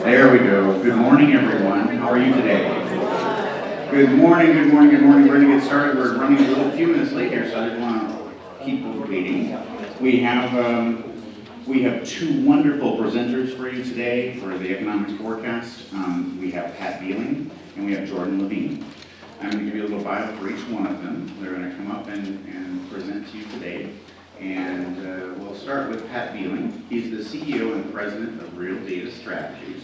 There we go. Good morning, everyone. How are you today? Good morning, good morning, good morning. We're going to get started. We're running a few minutes late here, so I didn't want to keep waiting. We have two wonderful presenters for you today for the economic forecast. We have Pat Beeling and we have Jordan Levine. I'm going to give you a little bio for each one of them. They're going to come up and present to you today. And we'll start with Pat Beeling. He's the CEO and President of Real Data Strategies.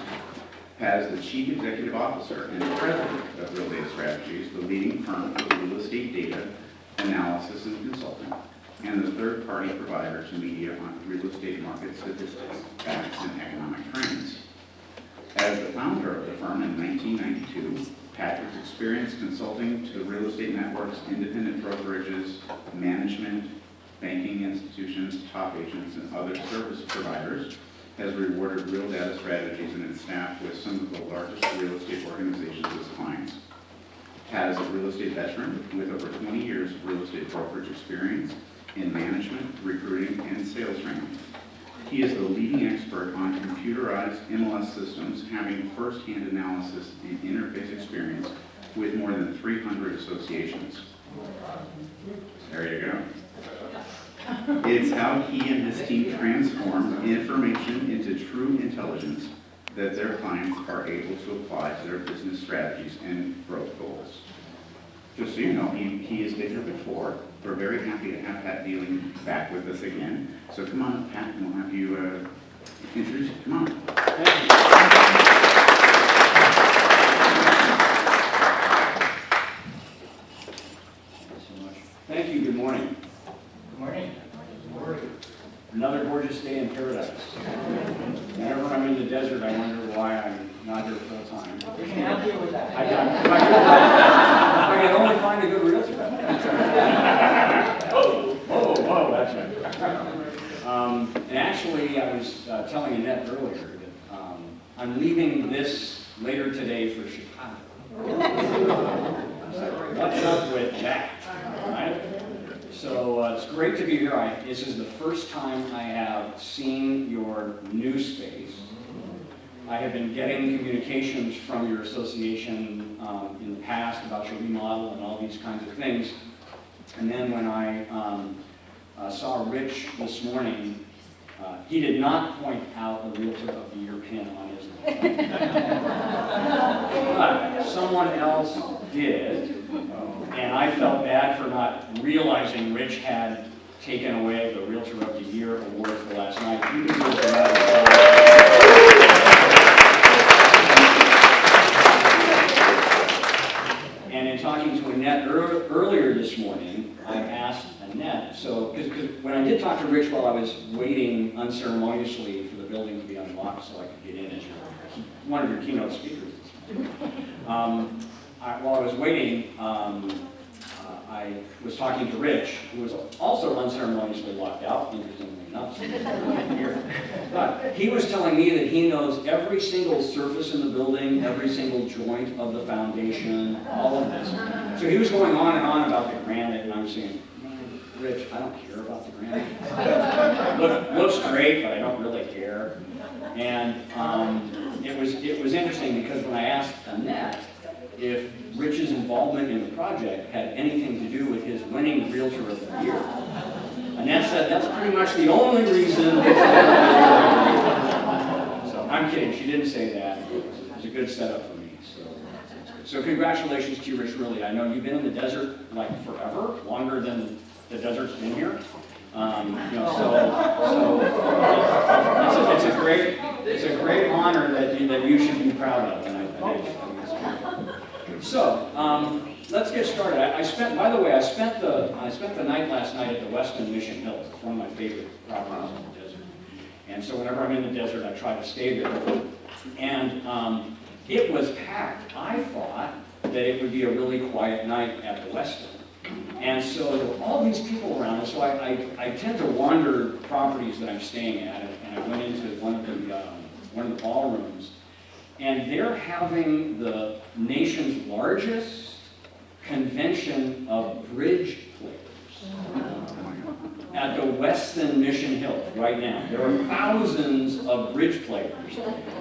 Pat is the Chief Executive Officer and President of Real Data Strategies, the leading firm for real estate data analysis and consulting, and the third-party provider to media on real estate market statistics, facts, and economic trends. As the founder of the firm in 1992, Patrick's experience consulting to real estate networks, independent brokerages, management, banking institutions, top agents, and other service providers has rewarded Real Data Strategies and its staff with some of the largest real estate organizations as clients. Pat is a real estate veteran with over 20 years of real estate brokerage experience in management, recruiting, and sales training. He is the leading expert on computerized MLS systems, having first-hand analysis and interface experience with more than 300 associations. There you go. It's how he and his team transform information into true intelligence that their clients are able to apply to their business strategies and growth goals. Just so you know, he has been here before. We're very happy to have Pat Beeling back with us again. So come on, Pat, and we'll have you introduce you. Come on. Thank you. Thanks so much. Thank you. Good morning. Good morning. Good morning. Another gorgeous day in paradise. Whenever I'm in the desert, I wonder why I'm not here full time. We can help you with that. If I could only find a good realtor. Whoa, that's right. And actually, I was telling Annette earlier that I'm leaving this later today for Chicago. I was like, what's up with that? Right? So it's great to be here. This is the first time I have seen your new space. I have been getting communications from your association in the past about your remodel and all these kinds of things. And then when I saw Rich this morning, he did not point out the Realtor of the Year pin on his list. But someone else did. And I felt bad for not realizing Rich had taken away the Realtor of the Year award for last night. You can do it for that. And in talking to Annette earlier this morning, I asked Annette, so, because when I did talk to Rich while I was waiting unceremoniously for the building to be unlocked so I could get in as one of your keynote speakers this morning, while I was waiting, I was talking to Rich, who was also unceremoniously locked out, interestingly enough. But he was telling me that he knows every single surface in the building, every single joint of the foundation, all of this. So he was going on and on about the granite, and I was saying, Rich, I don't care about the granite. Looks great, but I don't really care. And it was interesting because when I asked Annette if Rich's involvement in the project had anything to do with his winning Realtor of the Year, Annette said that's pretty much the only reason. So I'm kidding, she didn't say that. It was a good setup for me. So congratulations to you, Rich, really. I know you've been in the desert like forever, longer than the desert's been here. It's a great honor that you should be proud of, and I think it's beautiful. So let's get started. I spent the night last night at the Westin Mission Hills. It's one of my favorite properties in the desert. And so whenever I'm in the desert, I try to stay there. And it was packed. I thought that it would be a really quiet night at the Westin. And so there were all these people around, and so I tend to wander properties that I'm staying at, and I went into one of the ballrooms, and they're having the nation's largest convention of bridge players. at the Westin Mission Hill right now. There are thousands of bridge players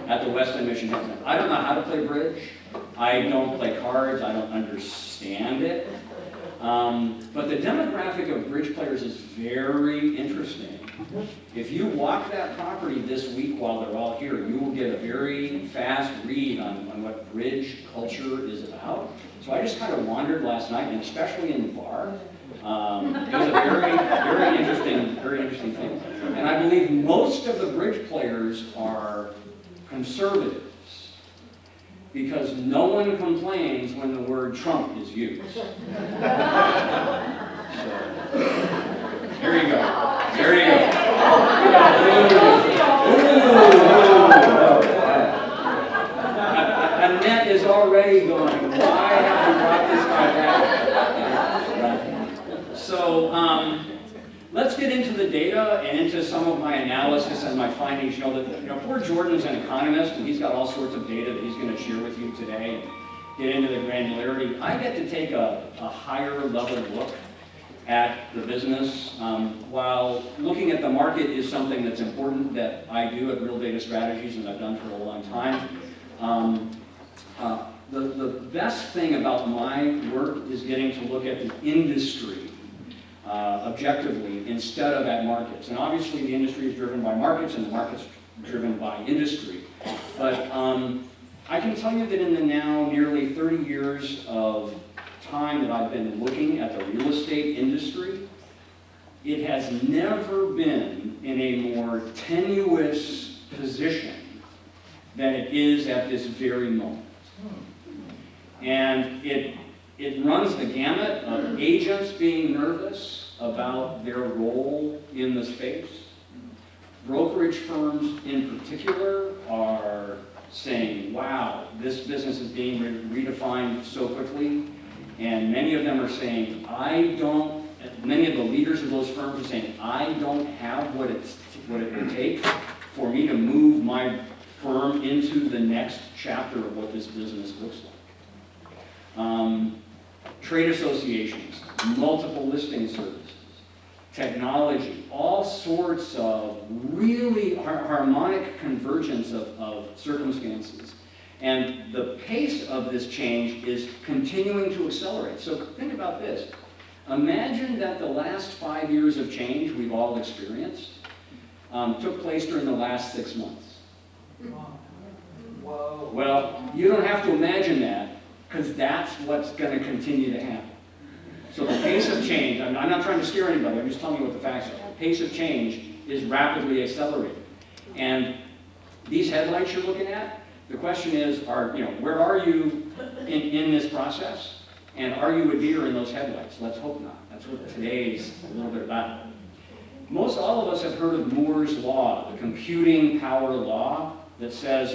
at the Westin Mission Hill. I don't know how to play bridge. I don't play cards. I don't understand it. But the demographic of bridge players is very interesting. If you walk that property this week while they're all here, you will get a very fast read on what bridge culture is about. So I just kind of wandered last night, and especially in the bar. It was a very interesting thing. And I believe most of the bridge players are conservatives, because no one complains when the word Trump is used. So, there you go. There you go. Annette is already going, why have you brought this guy back? So, let's get into the data and into some of my analysis and my findings. Poor Jordan's an economist, and he's got all sorts of data that he's going to share with you today and get into the granularity. I get to take a higher level look at the business. While looking at the market is something that's important that I do at Real Data Strategies, and I've done for a long time. The best thing about my work is getting to look at the industry objectively instead of at markets. And obviously the industry is driven by markets and the market's driven by industry. But I can tell you that in the now nearly 30 years of time that I've been looking at the real estate industry, it has never been in a more tenuous position than it is at this very moment. And it runs the gamut of agents being nervous about their role in the space. Brokerage firms in particular are saying, wow, this business is being redefined so quickly. And many of them are saying, many of the leaders of those firms are saying, I don't have what it would take for me to move my firm into the next chapter of what this business looks like. Trade associations, multiple listing services, technology, all sorts of really harmonic convergence of circumstances. And the pace of this change is continuing to accelerate. So think about this. Imagine that the last 5 years of change we've all experienced took place during the last 6 months. Whoa. Well, you don't have to imagine that, because that's what's going to continue to happen. So the pace of change, I'm not trying to scare anybody, I'm just telling you what the facts are. The pace of change is rapidly accelerating. And these headlights you're looking at, the question is, where are you in this process? And are you a deer in those headlights? Let's hope not. That's what today's a little bit about. Most all of us have heard of Moore's Law, the computing power law that says,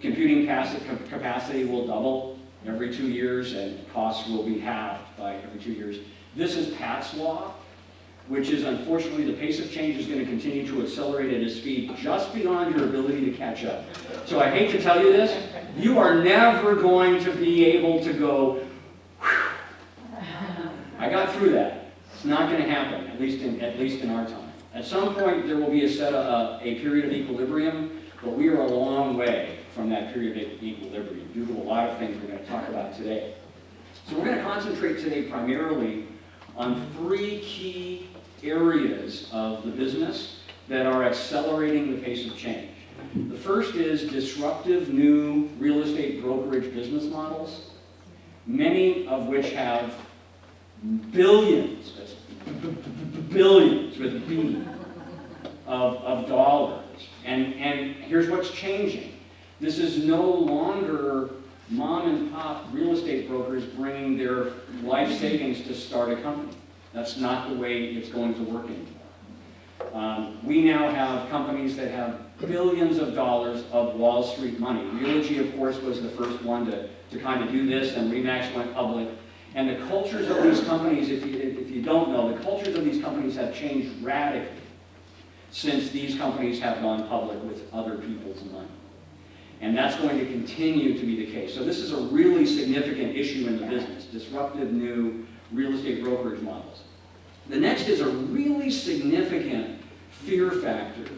computing capacity will double every 2 years and costs will be halved by every 2 years. This is Pat's law, which is unfortunately the pace of change is going to continue to accelerate at a speed just beyond your ability to catch up. So I hate to tell you this, you are never going to be able to go, whew, I got through that. It's not going to happen, at least in our time. At some point there will be a period of equilibrium, but we are a long way from that period of equilibrium due to a lot of things we're going to talk about today. So we're going to concentrate today primarily on 3 key areas of the business that are accelerating the pace of change. The first is disruptive new real estate brokerage business models, many of which have billions, that's billions with a B, of dollars. And here's what's changing. This is no longer mom and pop real estate brokers bringing their life savings to start a company. That's not the way it's going to work anymore. We now have companies that have billions of dollars of Wall Street money. Realogy, of course, was the first one to kind of do this, and RE/MAX went public. And the cultures of these companies, if you don't know, the cultures of these companies have changed radically since these companies have gone public with other people's money. And that's going to continue to be the case. So this is a really significant issue in the business, disruptive new real estate brokerage models. The next is a really significant fear factor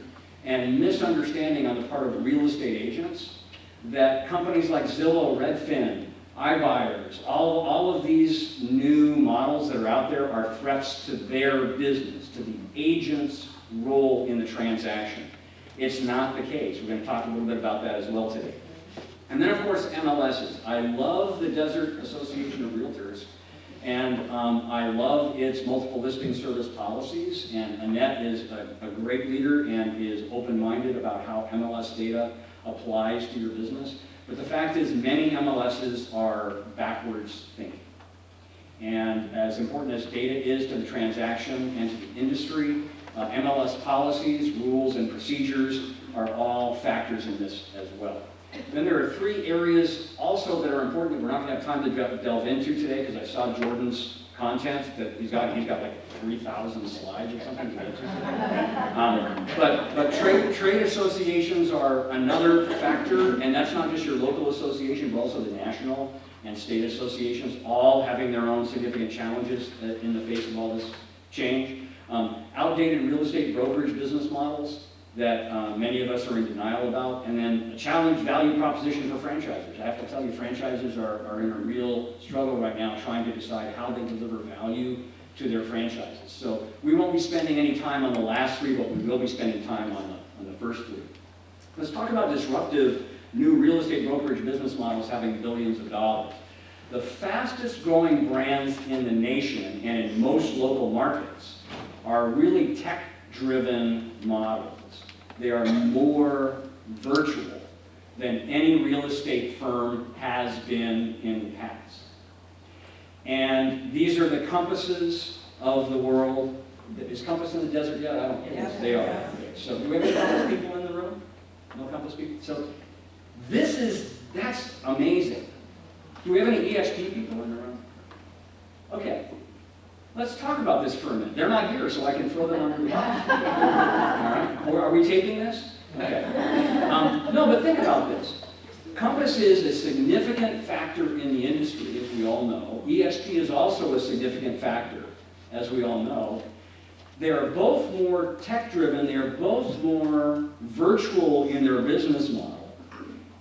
and misunderstanding on the part of real estate agents that companies like Zillow, Redfin, iBuyers, all of these new models that are out there are threats to their business, to the agent's role in the transaction. It's not the case. We're going to talk a little bit about that as well today. And then, of course, MLSs. I love the Desert Association of Realtors, and I love its multiple listing service policies, and Annette is a great leader and is open-minded about how MLS data applies to your business. But the fact is, many MLSs are backwards thinking. And as important as data is to the transaction and to the industry, MLS policies, rules, and procedures are all factors in this as well. Then there are 3 areas also that are important that we're not going to have time to delve into today, because I saw Jordan's content that he's got like 3,000 slides or something to get to. But trade associations are another factor, and that's not just your local association, but also the national and state associations, all having their own significant challenges in the face of all this change. Outdated real estate brokerage business models that many of us are in denial about, and then a challenged value proposition for franchisers. I have to tell you, franchisers are in a real struggle right now trying to decide how they deliver value to their franchises. So we won't be spending any time on the last 3, but we will be spending time on the first 3. Let's talk about disruptive new real estate brokerage business models having billions of dollars. The fastest growing brands in the nation and in most local markets are really tech-driven models. They are more virtual than any real estate firm has been in the past. And these are the Compasses of the world. Is Compass in the desert yet? I don't know. Yes, they are. Okay. So do we have any Compass people in the room? No Compass people? So that's amazing. Do we have any ESP people in the room? Okay. Let's talk about this for a minute. They're not here, so I can throw them under the bus. All right? Or are we taping this? Okay. No, but think about this. Compass is a significant factor in the industry, as we all know. ESP is also a significant factor, as we all know. They are both more tech-driven. They are both more virtual in their business model.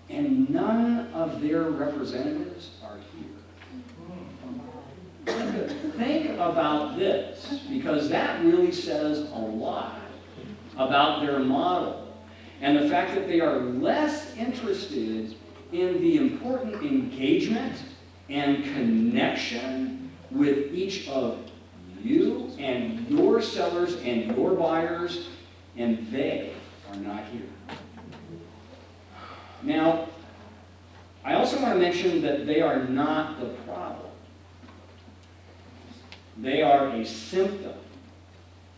And none of their representatives are here. Think about this, because that really says a lot about their model and the fact that they are less interested in the important engagement and connection with each of you and your sellers and your buyers, and they are not here. Now, I also want to mention that they are not the problem. They are a symptom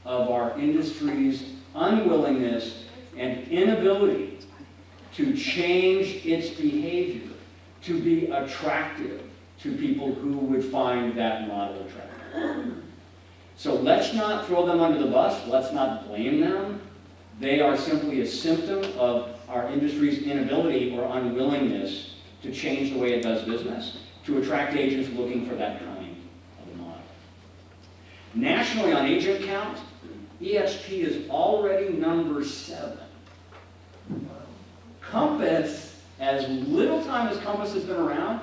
of our industry's unwillingness and inability to change its behavior to be attractive to people who would find that model attractive. So let's not throw them under the bus. Let's not blame them. They are simply a symptom of our industry's inability or unwillingness to change the way it does business, to attract agents looking for that kind of a model. Nationally, on agent count, EXP is already number 7. Compass, as little time as Compass has been around,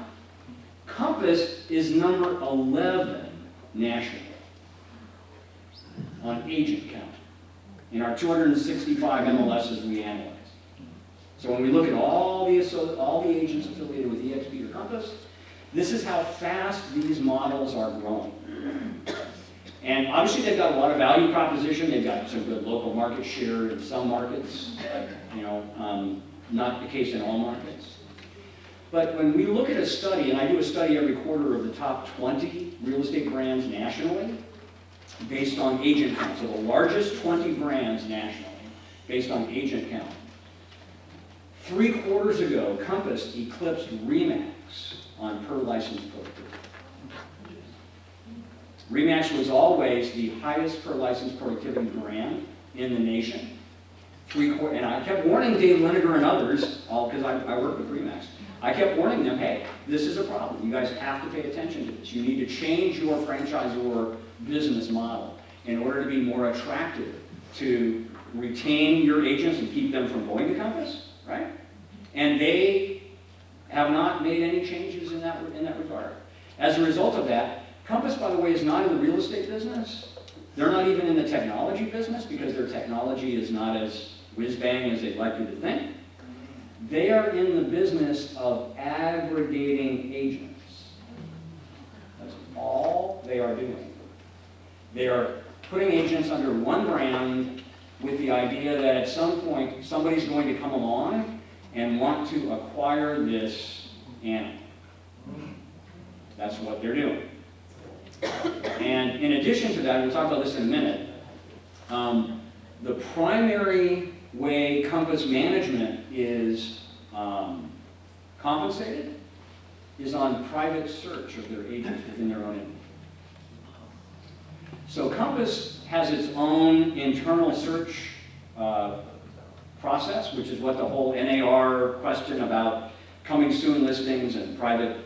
Compass is number 11 nationally on agent count in our 265 MLSs we analyze. So when we look at all the agents affiliated with EXP or Compass, this is how fast these models are growing. And obviously they've got a lot of value proposition. They've got some good local market share in some markets, not the case in all markets. But when we look at a study, and I do a study every quarter of the top 20 real estate brands nationally, based on agent count. So the largest 20 brands nationally, based on agent count. 3 quarters ago, Compass eclipsed RE/MAX on per licensed productivity. RE/MAX was always the highest per licensed productivity brand in the nation. And I kept warning Dave Liniger and others, all because I work with RE/MAX. I kept warning them, hey, this is a problem. You guys have to pay attention to this. You need to change your franchisor business model. in order to be more attractive, to retain your agents and keep them from going to Compass, right? And they have not made any changes in that regard. As a result of that, Compass, by the way, is not in the real estate business. They're not even in the technology business because their technology is not as whiz-bang as they'd like you to think. They are in the business of aggregating agents. That's all they are doing. They are putting agents under one brand with the idea that at some point somebody's going to come along and want to acquire this animal. That's what they're doing. And in addition to that, we'll talk about this in a minute, the primary way Compass management is compensated is on private search of their agents within their own entity. So Compass has its own internal search process, which is what the whole NAR question about coming soon listings and private,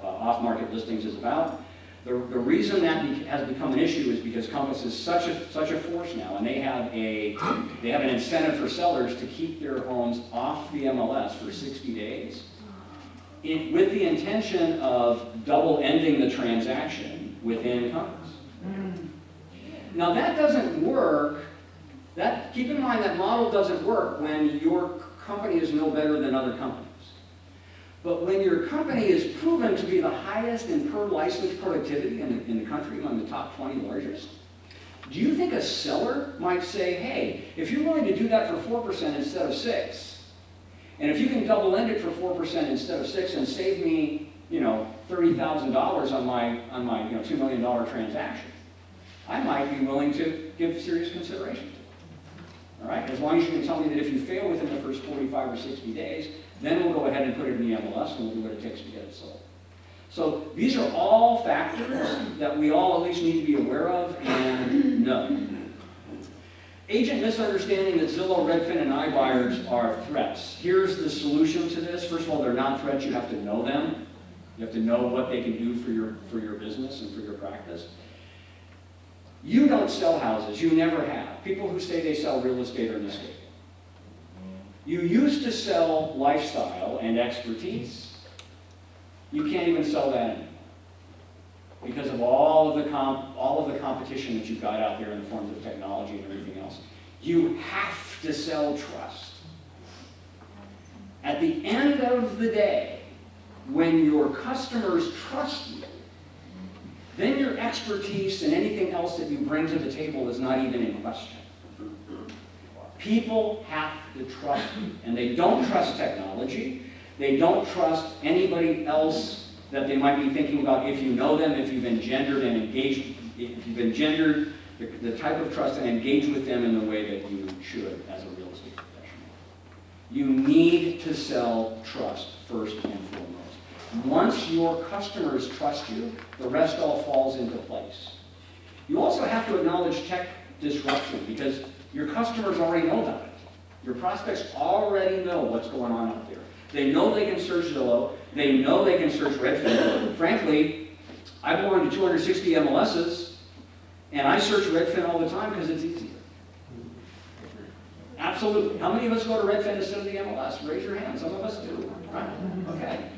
off-market listings is about. The reason that has become an issue is because Compass is such a force now, and they have an incentive for sellers to keep their homes off the MLS for 60 days, with the intention of double-ending the transaction within Compass. Now that doesn't work. Keep in mind that model doesn't work when your company is no better than other companies. But when your company is proven to be the highest in per license productivity in the country, among the top 20 largest, do you think a seller might say, hey, if you're willing to do that for 4% instead of 6%, and if you can double end it for 4% instead of 6% and save me, $30,000 on my $2 million transaction, I might be willing to give serious consideration to it. All right? As long as you can tell me that if you fail within the first 45 or 60 days, then we'll go ahead and put it in the MLS and we'll do what it takes to get it sold. So these are all factors that we all at least need to be aware of and know. Agent misunderstanding that Zillow, Redfin, and iBuyers are threats. Here's the solution to this. First of all, they're not threats. You have to know them. You have to know what they can do for your business and for your practice. You don't sell houses. You never have. People who say they sell real estate are mistaken. You used to sell lifestyle and expertise. You can't even sell that anymore because of all of the competition that you've got out there in the forms of technology and everything else. You have to sell trust. At the end of the day, when your customers trust you, then your expertise and anything else that you bring to the table is not even in question. People have to trust you, and they don't trust technology. They don't trust anybody else that they might be thinking about if you know them, if you've engendered and engaged, if you've engendered the type of trust and engage with them in the way that you should as a real estate professional. You need to sell trust first and foremost. Once your customers trust you, the rest all falls into place. You also have to acknowledge tech disruption because your customers already know about it. Your prospects already know what's going on out there. They know they can search Zillow. They know they can search Redfin. Frankly, I belong to 260 MLSs, and I search Redfin all the time because it's easier. Absolutely. How many of us go to Redfin instead of the MLS? Raise your hand. Some of us do. Right? Okay.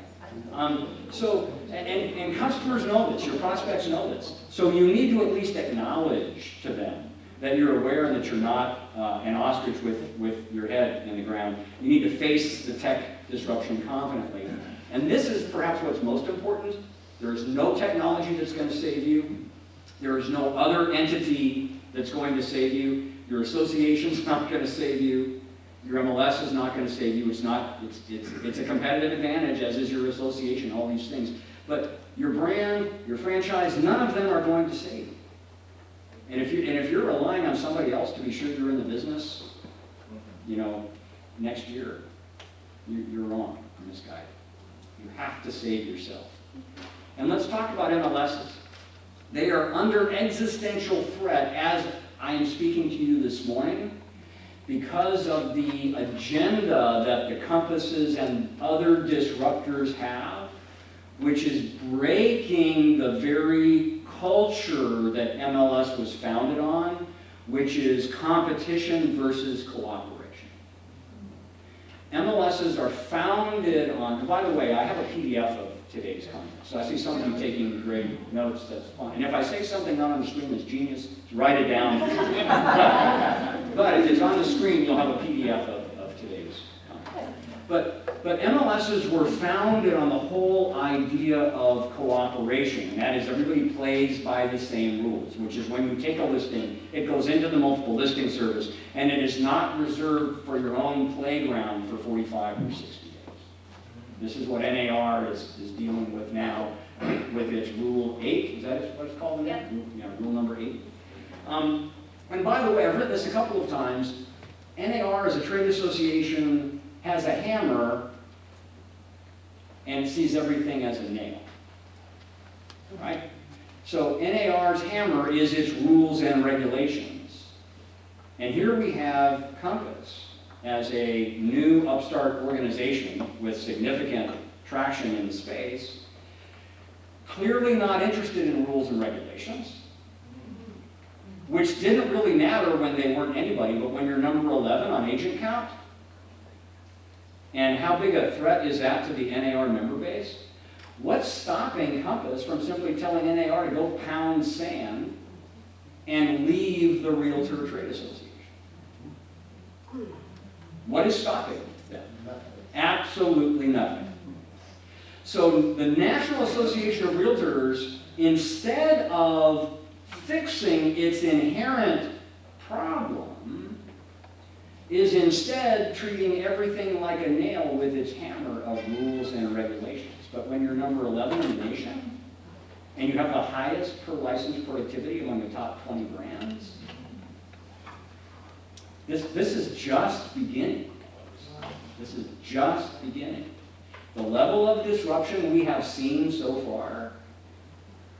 And customers know this. Your prospects know this. So you need to at least acknowledge to them that you're aware and that you're not an ostrich with your head in the ground. You need to face the tech disruption confidently. And this is perhaps what's most important. There is no technology that's going to save you. There is no other entity that's going to save you. Your association's not going to save you. Your MLS is not going to save you. It's a competitive advantage, as is your association, all these things. But your brand, your franchise, none of them are going to save you. And if you're relying on somebody else to be sure you're in the business, next year, you're wrong on this guy. You have to save yourself. And let's talk about MLSs. They are under existential threat as I am speaking to you this morning because of the agenda that the Compasses and other disruptors have, which is breaking the very culture that MLS was founded on, which is competition versus cooperation. MLSs are founded on, and by the way, I have a PDF of today's content. So I see some of you taking great notes, that's fine. And if I say something not on the screen that's genius, write it down. But if it's on the screen, you'll have a PDF of today's content. But MLSs were founded on the whole idea of cooperation, and that is everybody plays by the same rules, which is when you take a listing, it goes into the multiple listing service, and it is not reserved for your own playground for 45 or 60 days. This is what NAR is dealing with now with its Rule 8, is that what it's called? Yeah. Yeah, Rule number 8. And by the way, I've written this a couple of times, NAR as a trade association has a hammer and sees everything as a nail, right? So NAR's hammer is its rules and regulations. And here we have Compass as a new upstart organization with significant traction in the space, clearly not interested in rules and regulations, which didn't really matter when they weren't anybody, but when you're number 11 on agent count, and how big a threat is that to the NAR member base? What's stopping Compass from simply telling NAR to go pound sand and leave the Realtor Trade Association? What is stopping them? Absolutely nothing. So the National Association of Realtors, instead of fixing its inherent problem, is instead treating everything like a nail with its hammer of rules and regulations. But when you're number 11 in the nation, and you have the highest per license productivity among the top 20 brands, this is just beginning. This is just beginning. The level of disruption we have seen so far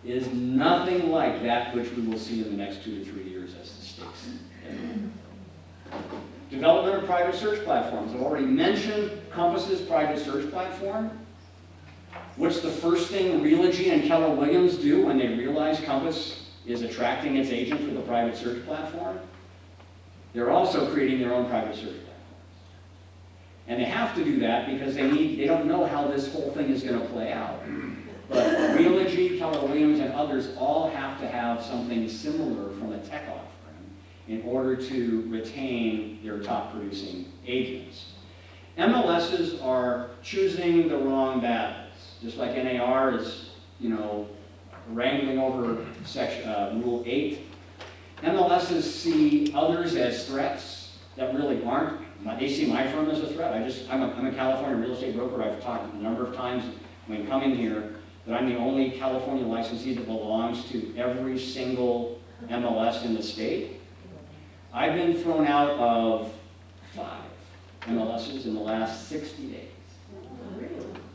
is nothing like that which we will see in the next 2 to 3 years as the stakes. Development of private search platforms. I've already mentioned Compass's private search platform. What's the first thing Realogy and Keller Williams do when they realize Compass is attracting its agent for the private search platform? They're also creating their own private search platforms. And they have to do that because they don't know how this whole thing is going to play out. But Realogy, Keller Williams, and others all have to have something similar from a tech offering in order to retain their top producing agents. MLSs are choosing the wrong battles. Just like NAR is, wrangling over Rule 8. MLSs see others as threats that really aren't. They see my firm as a threat. I'm a California real estate broker. I've talked a number of times when coming here that I'm the only California licensee that belongs to every single MLS in the state. I've been thrown out of 5 MLSs in the last 60 days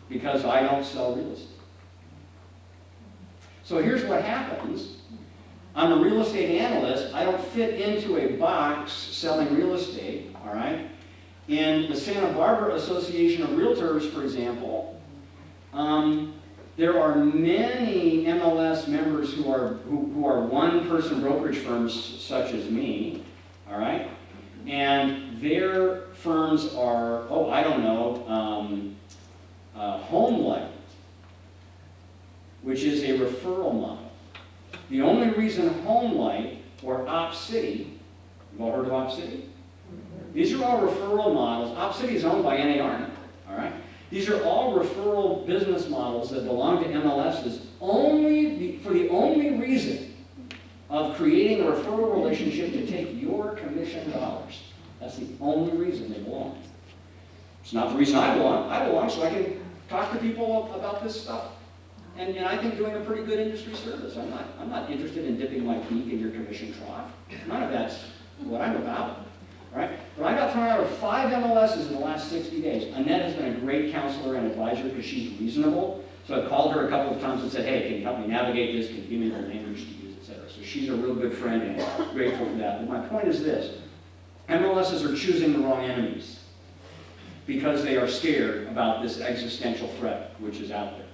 because I don't sell real estate. So here's what happens. I'm a real estate analyst. I don't fit into a box selling real estate, all right? In the Santa Barbara Association of Realtors, for example, there are many MLS members who are one-person brokerage firms such as me, all right? And their firms are, HomeLight, which is a referral model. The only reason HomeLight or OpCity, you've all heard of OpCity? These are all referral models. OpCity is owned by NAR now, all right? These are all referral business models that belong to MLSs for the only reason of creating a referral relationship to take your commission dollars. That's the only reason they belong. It's not the reason I belong. I belong so I can talk to people about this stuff. And I think doing a pretty good industry service. I'm not interested in dipping my beak in your commission trough. None of that's what I'm about. Right? But I got thrown out of 5 MLSs in the last 60 days. Annette has been a great counselor and advisor because she's reasonable. So I called her a couple of times and said, hey, can you help me navigate this? Can you give me the language to use, etc. So she's a real good friend and grateful for that. But my point is this. MLSs are choosing the wrong enemies because they are scared about this existential threat which is out there.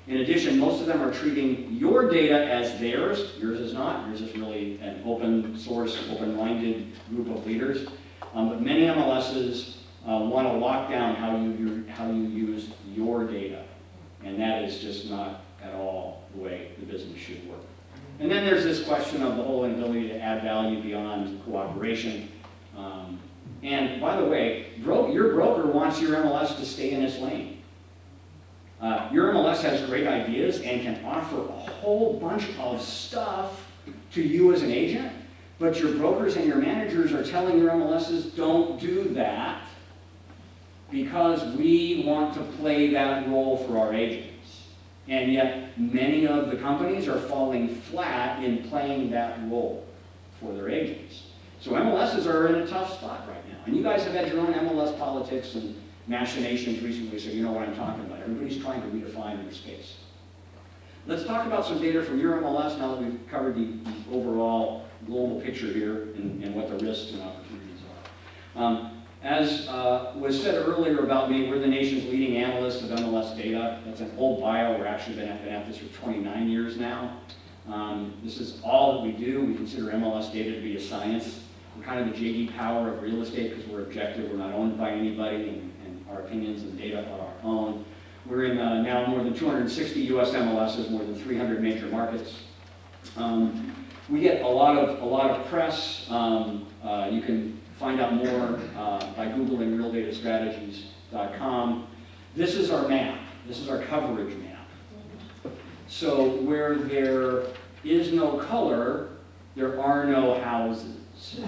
In addition, most of them are treating your data as theirs. Yours is not. Yours is really an open source, open-minded group of leaders. But many MLSs want to lock down how you use your data. And that is just not at all the way the business should work. And then there's this question of the whole inability to add value beyond cooperation. And by the way, your broker wants your MLS to stay in its lane. Your MLS has great ideas and can offer a whole bunch of stuff to you as an agent, but your brokers and your managers are telling your MLSs, don't do that because we want to play that role for our agents. And yet, many of the companies are falling flat in playing that role for their agents. So MLSs are in a tough spot right now. And you guys have had your own MLS politics and machinations recently, so you know what I'm talking about. Everybody's trying to redefine their space. Let's talk about some data from your MLS now that we've covered the overall global picture here and what the risks and opportunities are. As was said earlier about me, we're the nation's leading analyst of MLS data. That's an old bio. We're actually been at this for 29 years now. This is all that we do. We consider MLS data to be a science. We're kind of the J.D. Power of real estate because we're objective. We're not owned by anybody, and our opinions and data are our own. We're in now more than 260 U.S. MLSs, more than 300 major markets. We get a lot of press. You can find out more by Googling realdatastrategies.com. This is our map. This is our coverage map. So where there is no color, there are no houses. So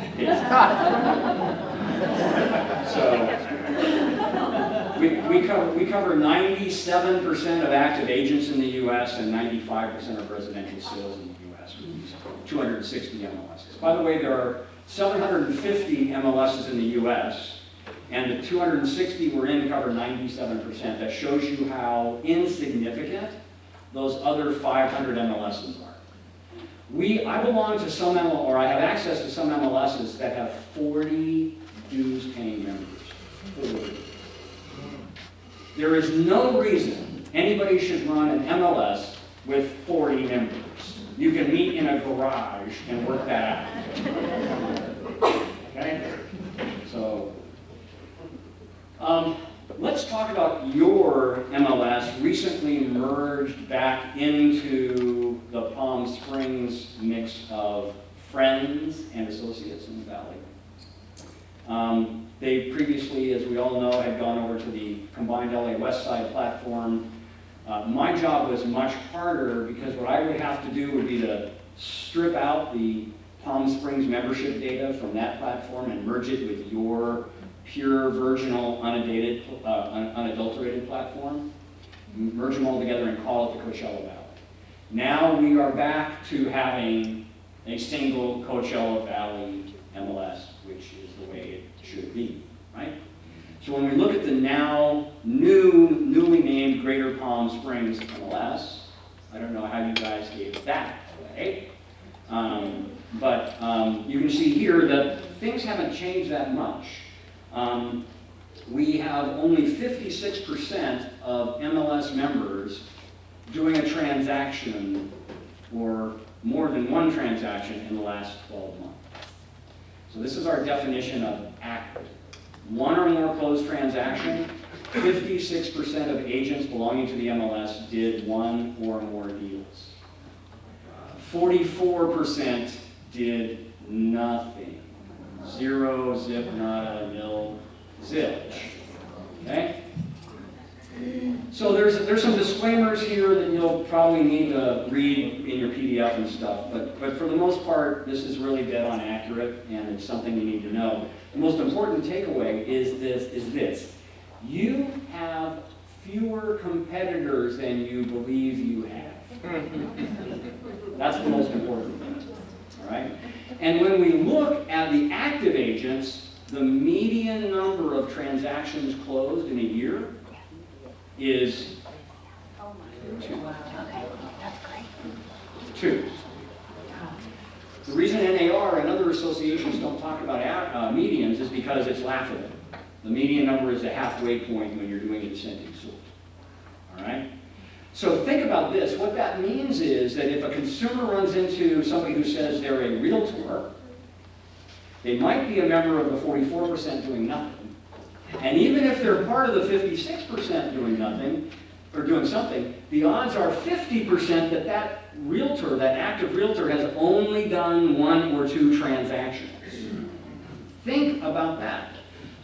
we cover 97% of active agents in the U.S. and 95% of residential sales in the U.S. with these 260 MLSs. By the way, there are 750 MLSs in the U.S. and the 260 we're in cover 97%. That shows you how insignificant those other 500 MLSs are. I belong to some or I have access to some MLSs that have 40 dues-paying members. 40. There is no reason anybody should run an MLS with 40 members. You can meet in a garage and work that out. Okay? So, let's talk about your MLS recently merged back into the Palm Springs mix of friends and associates in the Valley. They previously, as we all know, had gone over to the combined LA West Side platform. My job was much harder because what I would have to do would be to strip out the Palm Springs membership data from that platform and merge it with your pure, virginal, unadulterated platform. Merge them all together and call it the Coachella Valley. Now we are back to having a single Coachella Valley MLS, which is the way it should be, right? So when we look at the now newly named Greater Palm Springs MLS, I don't know how you guys gave that away, but you can see here that things haven't changed that much. We have only 56% of MLS members doing a transaction or more than one transaction in the last 12 months. So this is our definition of active. One or more closed transaction, 56% of agents belonging to the MLS did one or more deals. 44% did nothing. Zero, zip, nada, nil, zilch. Okay? So there's some disclaimers here that you'll probably need to read in your PDF and stuff, but for the most part, this is really dead on accurate, and it's something you need to know. The most important takeaway is this. You have fewer competitors than you believe you have. That's the most important thing. All right? And when we look at the active agents, the median number of transactions closed in a year is 2. The reason NAR and other associations don't talk about medians is because it's laughable. The median number is a halfway point when you're doing incentive sort. All right? So think about this. What that means is that if a consumer runs into somebody who says they're a realtor, they might be a member of the 44% doing nothing. And even if they're part of the 56% doing nothing, or doing something, the odds are 50% that that realtor, that active realtor, has only done 1 or 2 transactions. Think about that.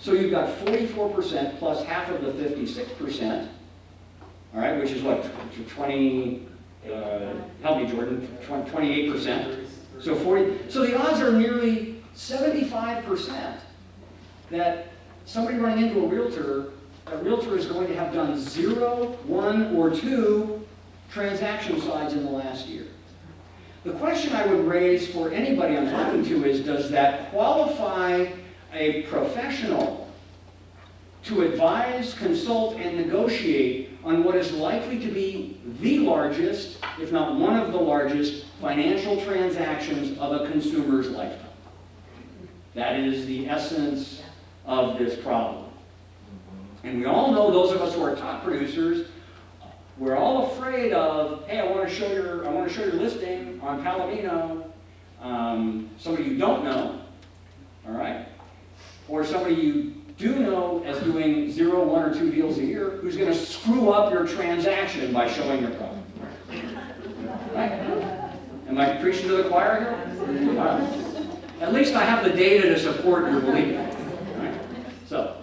So you've got 44% plus half of the 56%, all right, which is what, 20, help me Jordan, 28%. So 40, so the odds are nearly 75% that somebody running into a realtor is going to have done 0, 1, or 2 transaction sides in the last year. The question I would raise for anybody I'm talking to is, does that qualify a professional to advise, consult, and negotiate on what is likely to be the largest, if not one of the largest, financial transactions of a consumer's lifetime? That is the essence of this problem. And we all know, those of us who are top producers, we're all afraid of, hey, I want to show your listing on Palomino, somebody you don't know, all right? Or somebody you do know as doing 0, 1, or 2 deals a year, who's going to screw up your transaction by showing your product. Right? Am I preaching to the choir here? Right. At least I have the data to support your belief. Right? So,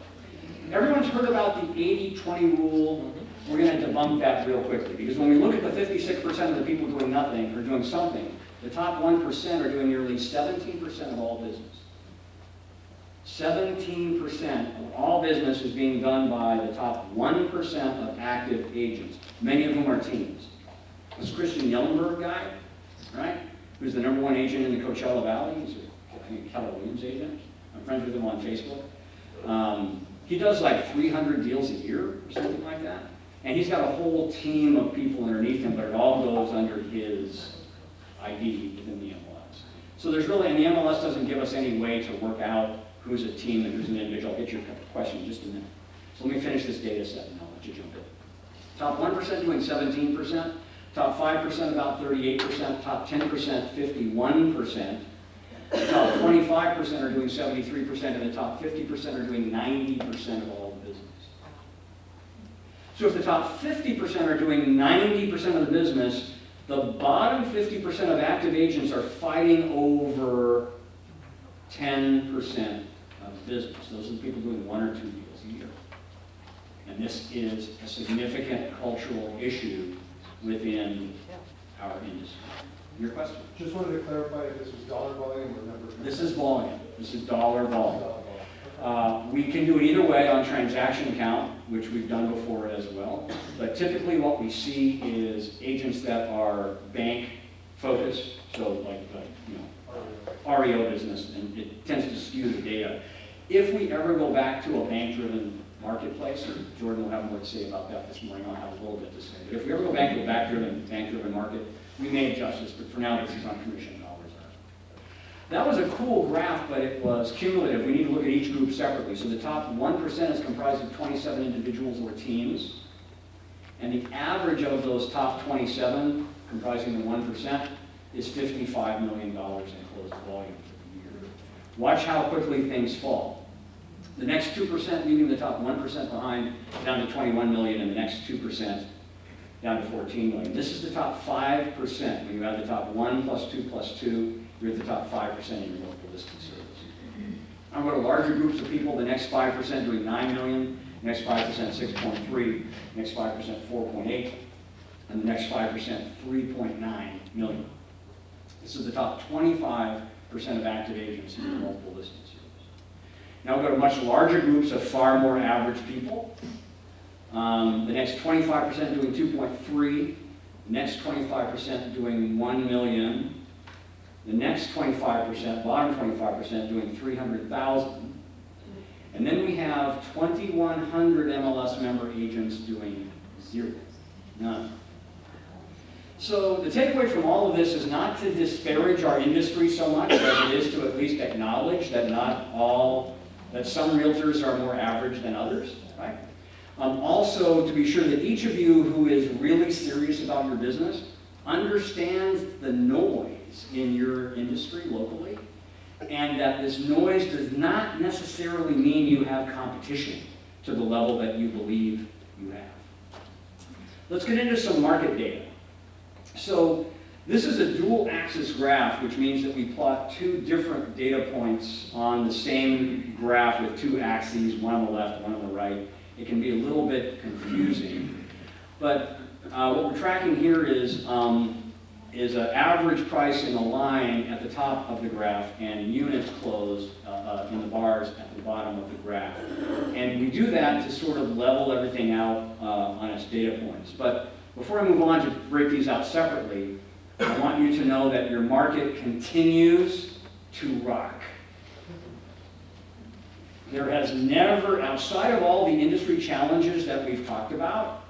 everyone's heard about the 80-20 rule. We're going to debunk that real quickly, because when we look at the 56% of the people doing nothing or doing something, the top 1% are doing nearly 17% of all business. 17% of all business is being done by the top 1% of active agents, many of whom are teams. This Christian Yellenberg guy, right, who's the #1 agent in the Coachella Valley, he's a Keller Williams agent. I'm friends with him on Facebook. He does like 300 deals a year or something like that. And he's got a whole team of people underneath him, but it all goes under his ID within the MLS. So there's really, and the MLS doesn't give us any way to work out who's a team and who's an individual. I'll get your question in just a minute. So let me finish this data set and I'll let you jump in. Top 1% doing 17%, top 5% about 38%, top 10% 51%, the top 25% are doing 73%, and the top 50% are doing 90% of all the business. So if the top 50% are doing 90% of the business, the bottom 50% of active agents are fighting over 10% of business. Those are the people doing 1 or 2 deals a year. And this is a significant cultural issue within our industry. Your question? Just wanted to clarify if this was dollar volume or number of This is volume. This is dollar volume. We can do it either way on transaction count, which we've done before as well. But typically what we see is agents that are bank focused, so like REO business, and it tends to skew the data. If we ever go back to a bank-driven marketplace, or Jordan will have more to say about that this morning, I'll have a little bit to say. But if we ever go back to a bank-driven market, we may adjust this, but for now this is on commission dollars. That was a cool graph, but it was cumulative. We need to look at each group separately. So the top 1% is comprised of 27 individuals or teams, and the average of those top 27, comprising the 1%, is $55 million in closed volume for the year. Watch how quickly things fall. The next 2%, leaving the top 1% behind, down to 21 million, and the next 2% down to 14 million. This is the top 5%. When you add the top 1 plus 2 plus 2, you're at the top 5% in your local listing service. I'm going to larger groups of people. The next 5% doing 9 million, next 5% 6.3, next 5% 4.8, and the next 5% 3.9 million. This is the top 25% of active agents in your multiple listing service. Now we'll go to much larger groups of far more average people. The next 25% doing 2.3, the next 25% doing 1 million, the next 25%, bottom 25%, doing 300,000. And then we have 2,100 MLS member agents doing 0, none. So the takeaway from all of this is not to disparage our industry so much as it is to at least acknowledge that that some realtors are more average than others, right? Also, to be sure that each of you who is really serious about your business understands the noise in your industry locally, and that this noise does not necessarily mean you have competition to the level that you believe you have. Let's get into some market data. So this is a dual axis graph, which means that we plot two different data points on the same graph with two axes, one on the left, one on the right. It can be a little bit confusing, but what we're tracking here is an average price in a line at the top of the graph and units closed in the bars at the bottom of the graph. And we do that to sort of level everything out on its data points. But before I move on to break these out separately, I want you to know that your market continues to rock. There has never, outside of all the industry challenges that we've talked about,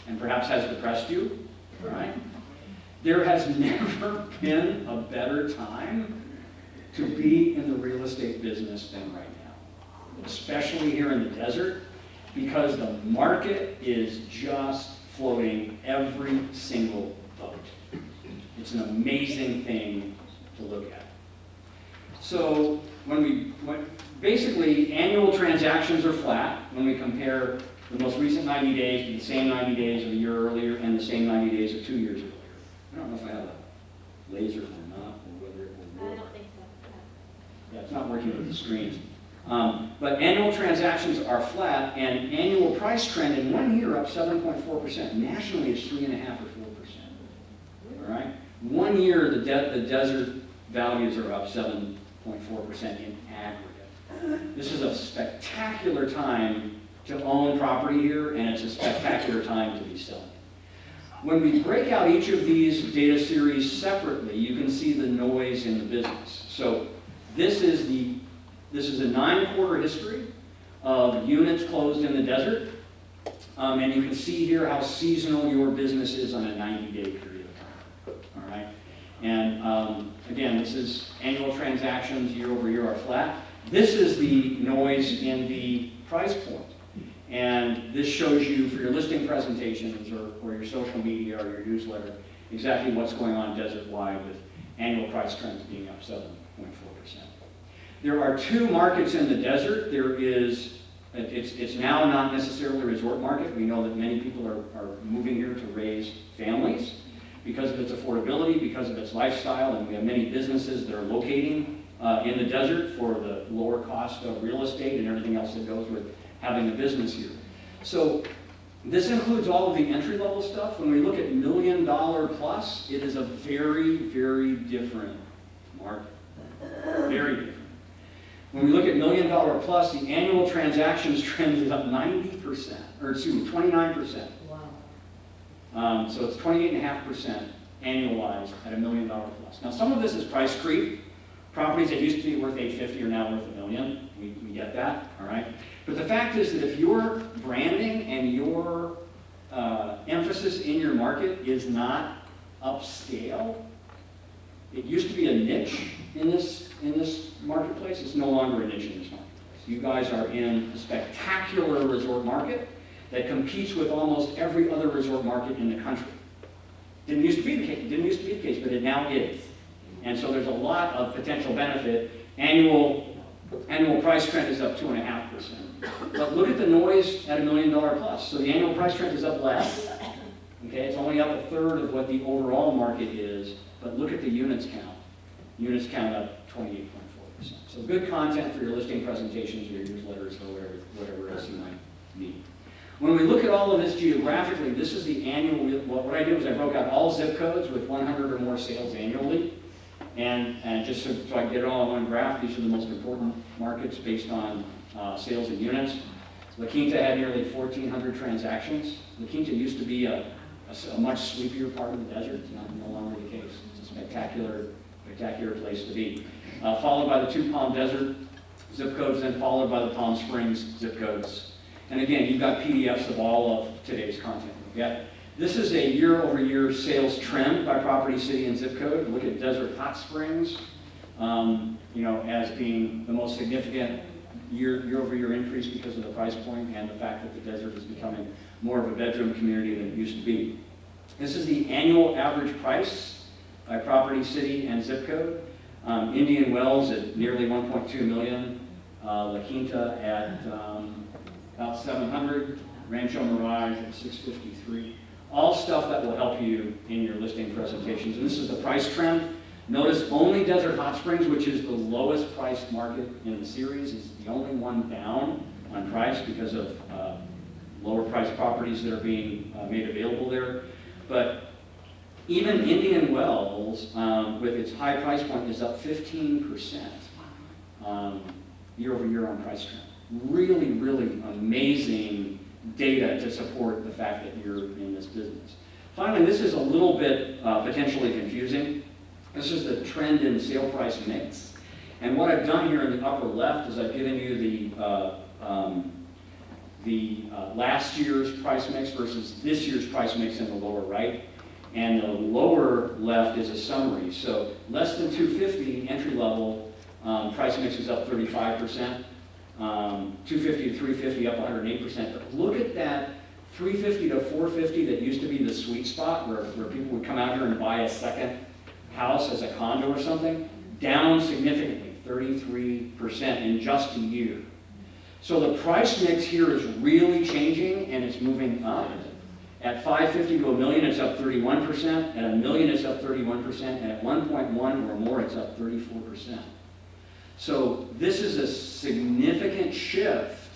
and perhaps has depressed you, right? There has never been a better time to be in the real estate business than right now, especially here in the desert, because the market is just floating every single boat. It's an amazing thing to look at. So basically, annual transactions are flat when we compare the most recent 90 days to the same 90 days of a year earlier and the same 90 days of 2 years earlier. I don't know if I have a laser or not, or whether it will work. I don't think so. Yeah, it's not working with the screens. But annual transactions are flat, and annual price trend in 1 year up 7.4%. Nationally, it's 3.5% or 4%. All right? 1 year, the desert values are up 7.4% in aggregate. This is a spectacular time to own property here, and it's a spectacular time to be selling. When we break out each of these data series separately, you can see the noise in the business. So this is a 9-quarter history of units closed in the desert, and you can see here how seasonal your business is on a 90-day period of time. All right, and again, this is annual transactions year over year are flat. This is the noise in the price point. And this shows you for your listing presentations or your social media or your newsletter exactly what's going on desert-wide with annual price trends being up 7.4%. There are two markets in the desert. It's now not necessarily a resort market. We know that many people are moving here to raise families because of its affordability, because of its lifestyle, and we have many businesses that are locating in the desert for the lower cost of real estate and everything else that goes with having a business here. So this includes all of the entry-level stuff. When we look at $1 million plus, it is a very, very different market. Very different. When we look at $1 million plus, the annual transactions trend is up 90%, or excuse me, 29%. Wow. So it's 28.5% annualized at $1 million plus. Now, some of this is price creep. Properties that used to be worth $850 are now worth $1 million. We get that, all right? But the fact is that if your branding and your emphasis in your market is not upscale, it used to be a niche in this marketplace. It's no longer a niche in this marketplace. You guys are in a spectacular resort market that competes with almost every other resort market in the country. Didn't used to be the case, but it now is. And so there's a lot of potential benefit. Annual price trend is up 2.5%. But look at the noise at $1 million plus. So the annual price trend is up less. Okay, it's only up a third of what the overall market is. But look at the units count. Units count up 28.4%. So good content for your listing presentations, your newsletters, or whatever else you might need. When we look at all of this geographically, this is the annual. What I did was I broke out all zip codes with 100 or more sales annually. And just so I can get it all on one graph, these are the most important markets based on sales and units. La Quinta had nearly 1,400 transactions. La Quinta used to be a much sleepier part of the desert. It's no longer the case. It's a spectacular place to be. Followed by the two Palm Desert zip codes, then followed by the Palm Springs zip codes. And again, you've got PDFs of all of today's content. This is a year-over-year sales trend by property, city, and zip code. Look at Desert Hot Springs, as being the most significant year-over-year increase because of the price point and the fact that the desert is becoming more of a bedroom community than it used to be. This is the annual average price by property, city, and zip code. Indian Wells at nearly 1.2 million, La Quinta at about 700, Rancho Mirage at 653. All stuff that will help you in your listing presentations. And this is the price trend. Notice only Desert Hot Springs, which is the lowest priced market in the series, is the only one down on price because of lower priced properties that are being made available there. But even Indian Wells, with its high price point, is up 15% year over year on price trend. Really, really amazing data to support the fact that you're in this business. Finally, this is a little bit potentially confusing. This is the trend in sale price mix. And what I've done here in the upper left is I've given you the last year's price mix versus this year's price mix in the lower right. And the lower left is a summary. So less than 250 entry level price mix is up 35%. 250 to 350 up 108%. But look at that 350 to 450 that used to be the sweet spot where people would come out here and buy a second house as a condo or something, down significantly, 33% in just a year. So the price mix here is really changing and it's moving up. At 550 to a million, it's up 31%. At a million, it's up 31%. And at 1.1 or more, it's up 34%. So this is a significant shift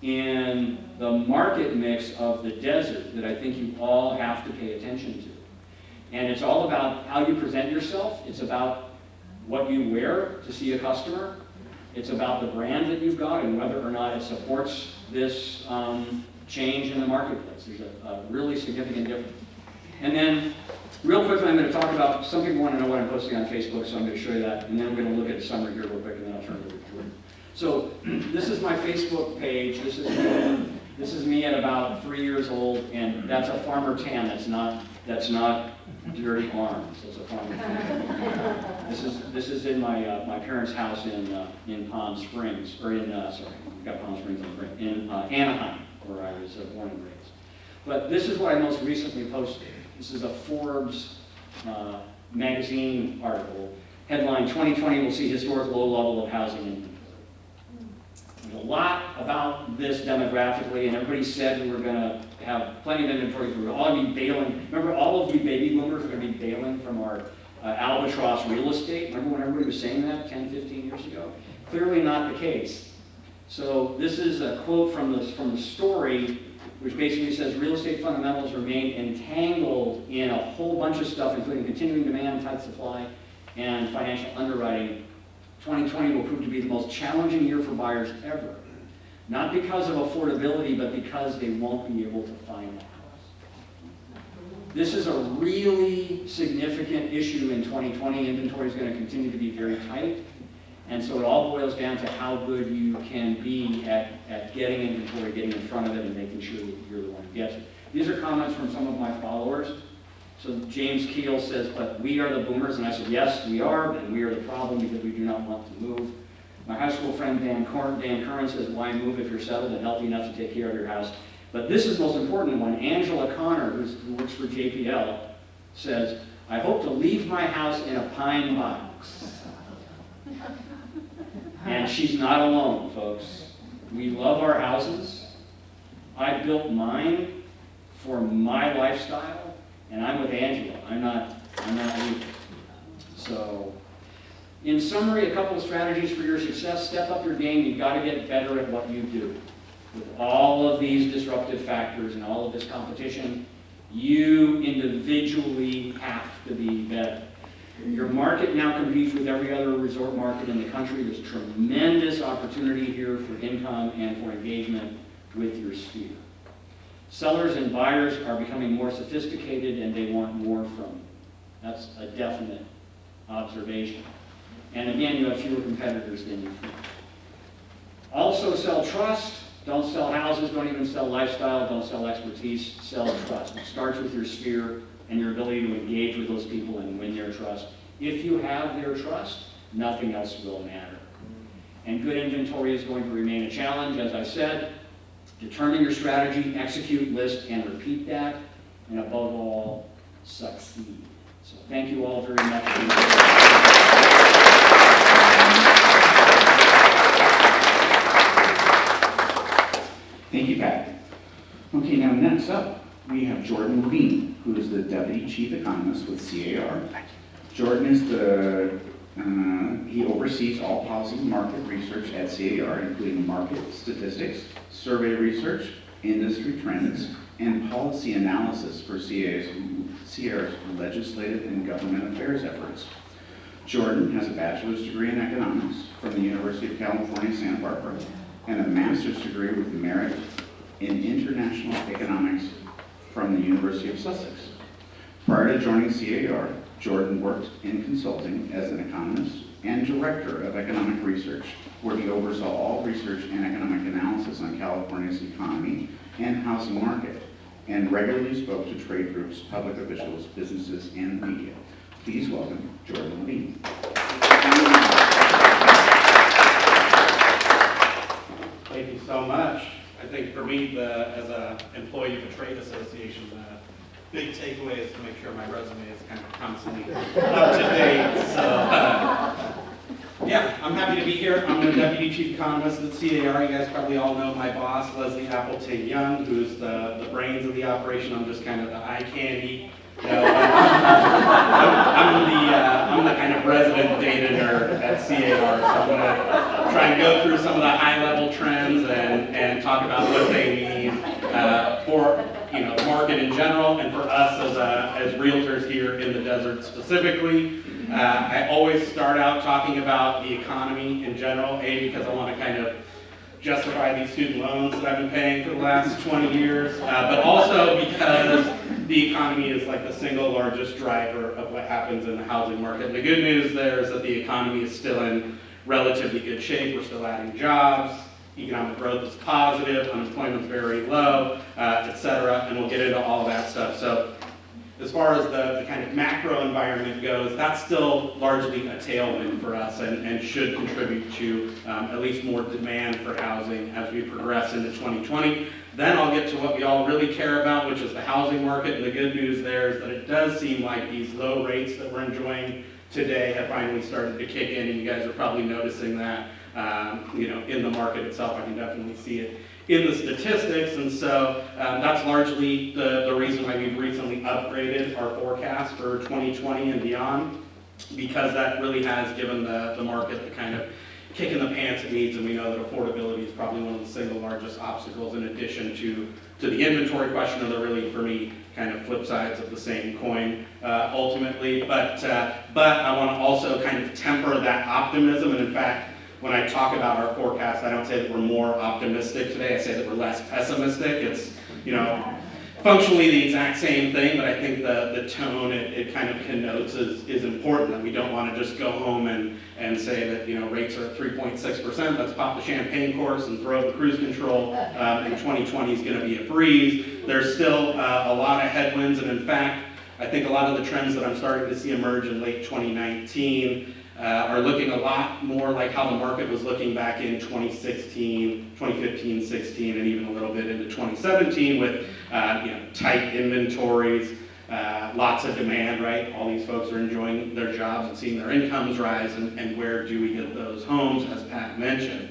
in the market mix of the desert that I think you all have to pay attention to. And it's all about how you present yourself. It's about what you wear to see a customer. It's about the brand that you've got and whether or not it supports this change in the marketplace. There's a really significant difference. And then, real quickly, I'm going to talk about, some people want to know what I'm posting on Facebook, so I'm going to show you that. And then I'm going to look at a summary here real quick, and then I'll turn it over to Jordan. So, this is my Facebook page. This is me at about 3 years old, and that's a farmer tan. That's not dirty arms. That's a farmer tan. This is in my parents' house in Palm Springs, or in sorry, we've got Palm Springs in Anaheim, where I was born and raised. But this is what I most recently posted. This is a Forbes magazine article. Headline: 2020 will see historic low level of housing inventory. There's a lot about this demographically, and everybody said we were going to have plenty of inventories. We would all be bailing. Remember, all of you baby boomers are going to be bailing from our albatross real estate. Remember when everybody was saying that 10, 15 years ago? Clearly not the case. So this is a quote from the story, which basically says real estate fundamentals remain entangled in a whole bunch of stuff, including continuing demand, tight supply, and financial underwriting. 2020 will prove to be the most challenging year for buyers ever. Not because of affordability, but because they won't be able to find a house. This is a really significant issue in 2020. Inventory is going to continue to be very tight. And so it all boils down to how good you can be at getting inventory, getting in front of it, and making sure that you're the one who gets it. These are comments from some of my followers. So James Keel says, but we are the boomers. And I said, yes, we are, and we are the problem because we do not want to move. My high school friend Dan Curran says, why move if you're settled and healthy enough to take care of your house? But this is the most important one. Angela Connor, who works for JPL, says, I hope to leave my house in a pine box. And she's not alone, folks. We love our houses. I built mine for my lifestyle, and I'm with Angela. I'm not leaving. So, in summary, a couple of strategies for your success. Step up your game. You've got to get better at what you do. With all of these disruptive factors and all of this competition, you individually have to be better. Your market now competes with every other resort market in the country. There's tremendous opportunity here for income and for engagement with your sphere. Sellers and buyers are becoming more sophisticated and they want more from you. That's a definite observation. And again, you have fewer competitors than you think. Also sell trust. Don't sell houses, don't even sell lifestyle, don't sell expertise, sell trust. It starts with your sphere and your ability to engage with those people and win their trust. If you have their trust, nothing else will matter. and good inventory is going to remain a challenge, as I said. Determine your strategy, execute, list, and repeat that, and above all, succeed. So thank you all very much. Thank you, Pat. Okay, now next up, we have Jordan Levine, who is the Deputy Chief Economist with CAR. Jordan is he oversees all policy market research at CAR, including market statistics, survey research, industry trends, and policy analysis for CAR's legislative and government affairs efforts. Jordan has a bachelor's degree in economics from the University of California, Santa Barbara, and a master's degree with merit in international economics from the University of Sussex. Prior to joining CAR, Jordan worked in consulting as an economist and director of economic research, where he oversaw all research and economic analysis on California's economy and housing market, and regularly spoke to trade groups, public officials, businesses, and the media. Please welcome Jordan Levine. Thank you so much. I think for me, as an employee of a trade association, the big takeaway is to make sure my resume is kind of constantly up to date. So, yeah, I'm happy to be here. I'm the Deputy Chief Economist at CAR. You guys probably all know my boss, Leslie Appleton Young, who's the brains of the operation. I'm just kind of the eye candy. You know, I'm the kind of resident data nerd at CAR, so I'm going to try and go through some of the high-level trends and talk about what they mean for the market in general and for us as realtors here in the desert specifically. I always start out talking about the economy in general, because I want to kind of justify these student loans that I've been paying for the last 20 years, but also because the economy is like the single largest driver of what happens in the housing market. And the good news there is that the economy is still in relatively good shape. We're still adding jobs, economic growth is positive, unemployment is very low, etc. And we'll get into all of that stuff. So as far as the kind of macro environment goes, that's still largely a tailwind for us and should contribute to at least more demand for housing as we progress into 2020. Then I'll get to what we all really care about, which is the housing market. And the good news there is that it does seem like these low rates that we're enjoying today have finally started to kick in, and you guys are probably noticing that in the market itself. I can definitely see it in the statistics, and so that's largely the reason why we've recently upgraded our forecast for 2020 and beyond, because that really has given the market the kind of kick in the pants it needs, and we know that affordability is probably one of the single largest obstacles in addition to the inventory question, and they're really, for me, kind of flip sides of the same coin ultimately. But I want to also kind of temper that optimism, and in fact, when I talk about our forecast, I don't say that we're more optimistic today. I say that we're less pessimistic. It's, functionally the exact same thing, but I think the tone it kind of connotes is important, that we don't want to just go home and say that, rates are at 3.6%. Let's pop the champagne course and throw the cruise control, and 2020 is going to be a breeze. There's still a lot of headwinds, and in fact, I think a lot of the trends that I'm starting to see emerge in late 2019 are looking a lot more like how the market was looking back in 2016, 2015, 16, and even a little bit into 2017 with tight inventories, lots of demand, right? All these folks are enjoying their jobs and seeing their incomes rise, and where do we get those homes, as Pat mentioned.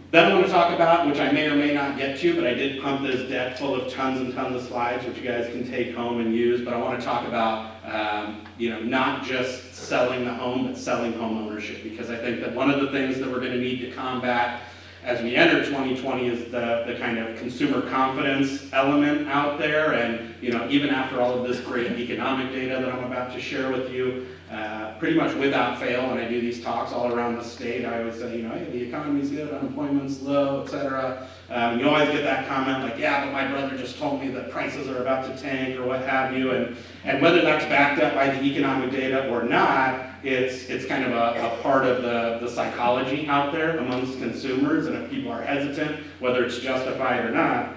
Then I want to talk about, which I may or may not get to, but I did pump this deck full of tons and tons of slides, which you guys can take home and use, but I want to talk about, not just selling the home, but selling home ownership, because I think that one of the things that we're going to need to combat as we enter 2020 is the kind of consumer confidence element out there, and even after all of this great economic data that I'm about to share with you, pretty much without fail, when I do these talks all around the state, I always say, hey, the economy's good, unemployment's low, etc. You always get that comment like, yeah, but my brother just told me that prices are about to tank or what have you, and whether that's backed up by the economic data or not, it's kind of a part of the psychology out there amongst consumers, and if people are hesitant, whether it's justified or not,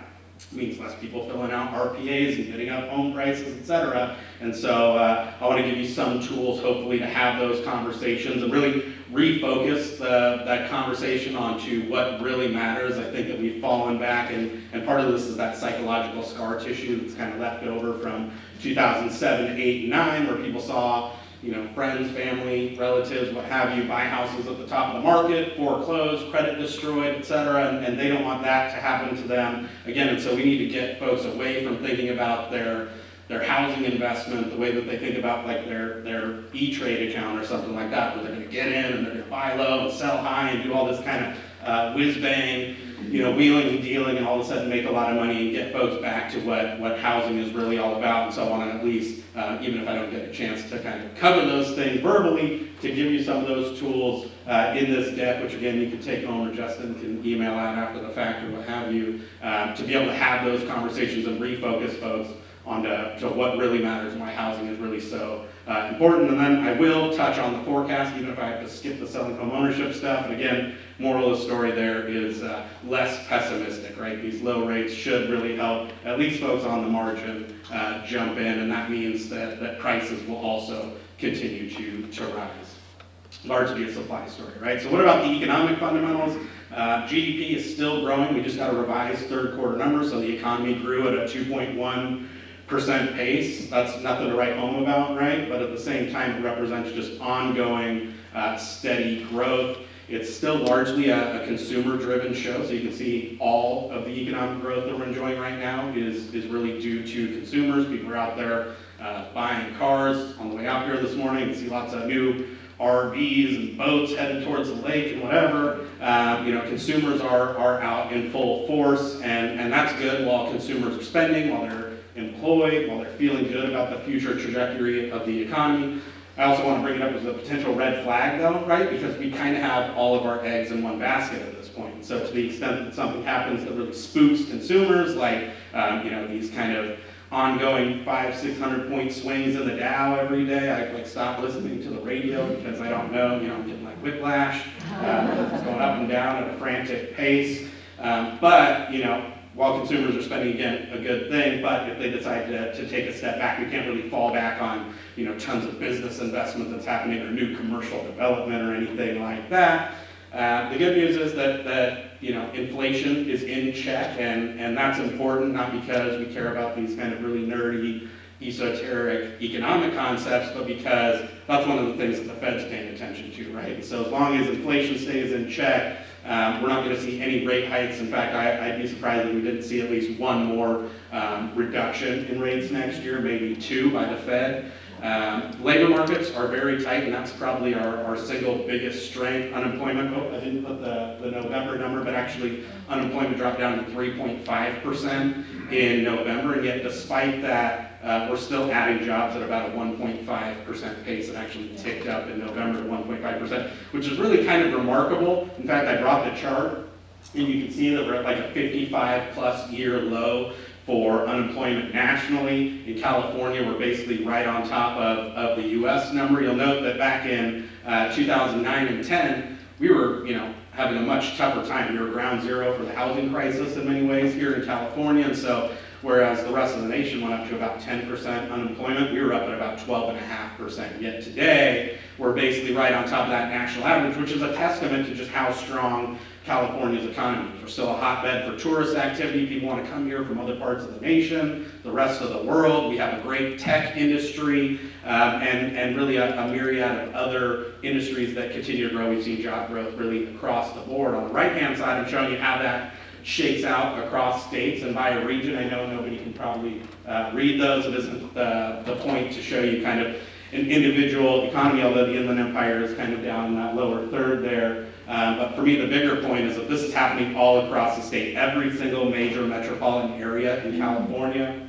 it means less people filling out RPAs and bidding up home prices, etc. And so I want to give you some tools, hopefully, to have those conversations and really refocus that conversation onto what really matters. I think that we've fallen back, and part of this is that psychological scar tissue that's kind of left over from 2007, 8, and 9, where people saw, friends, family, relatives, what have you, buy houses at the top of the market, foreclosed, credit destroyed, et cetera, and they don't want that to happen to them again. And so we need to get folks away from thinking about their housing investment the way that they think about like their E-Trade account or something like that, where they're going to get in and they're going to buy low and sell high and do all this kind of whiz-bang, wheeling and dealing, and all of a sudden make a lot of money and get folks back to what housing is really all about. And so I want to at least, even if I don't get a chance to kind of cover those things verbally, to give you some of those tools in this deck, which again you can take home or Justin can email out after the fact or what have you, to be able to have those conversations and refocus folks onto what really matters, why housing is really so important. And then I will touch on the forecast, even if I have to skip the selling home ownership stuff. And again, moral of the story there is less pessimistic, right? These low rates should really help at least folks on the margin jump in, and that means that prices will also continue to rise. Largely a supply story, right? So what about the economic fundamentals? GDP is still growing. We just got a revised third quarter number, so the economy grew at a 2.1% pace. That's nothing to write home about, right? But at the same time, it represents just ongoing steady growth. It's still largely a consumer-driven show, so you can see all of the economic growth that we're enjoying right now is really due to consumers. People are out there buying cars. On the way out here this morning, you see lots of new RVs and boats headed towards the lake and whatever. Consumers are out in full force, and that's good while consumers are spending, while they're employed, while they're feeling good about the future trajectory of the economy. I also want to bring it up as a potential red flag though, right? Because we kind of have all of our eggs in one basket at this point. And so to the extent that something happens that really spooks consumers, like these kind of ongoing 500-600 point swings in the Dow every day, I stop listening to the radio because I don't know, I'm getting like whiplash. It's going up and down at a frantic pace. But while consumers are spending, again, a good thing, but if they decide to take a step back, we can't really fall back on, tons of business investment that's happening or new commercial development or anything like that. The good news is that inflation is in check, and that's important, not because we care about these kind of really nerdy, esoteric economic concepts, but because that's one of the things that the Fed's paying attention to, right? And so as long as inflation stays in check, we're not going to see any rate hikes. In fact, I'd be surprised if we didn't see at least one more reduction in rates next year, maybe 2 by the Fed. Labor markets are very tight, and that's probably our single biggest strength. Unemployment, I didn't put the November number, but actually unemployment dropped down to 3.5% in November, and yet despite that, we're still adding jobs at about a 1.5% pace. It actually ticked up in November to 1.5%, which is really kind of remarkable. In fact, I brought the chart, and you can see that we're at like a 55-plus year low for unemployment nationally. In California, we're basically right on top of the U.S. number. You'll note that back in 2009 and 10, we were, having a much tougher time. We were ground zero for the housing crisis in many ways here in California, and so whereas the rest of the nation went up to about 10% unemployment, we were up at about 12.5%. Yet today, we're basically right on top of that national average, which is a testament to just how strong California's economy is. We're still a hotbed for tourist activity. People want to come here from other parts of the nation, the rest of the world. We have a great tech industry, and really a myriad of other industries that continue to grow. We've seen job growth really across the board. On the right-hand side, I'm showing you how that shakes out across states and by a region. I know nobody can probably read those. It isn't the point to show you kind of an individual economy, although the Inland Empire is kind of down in that lower third there. But for me, the bigger point is that this is happening all across the state. Every single major metropolitan area in California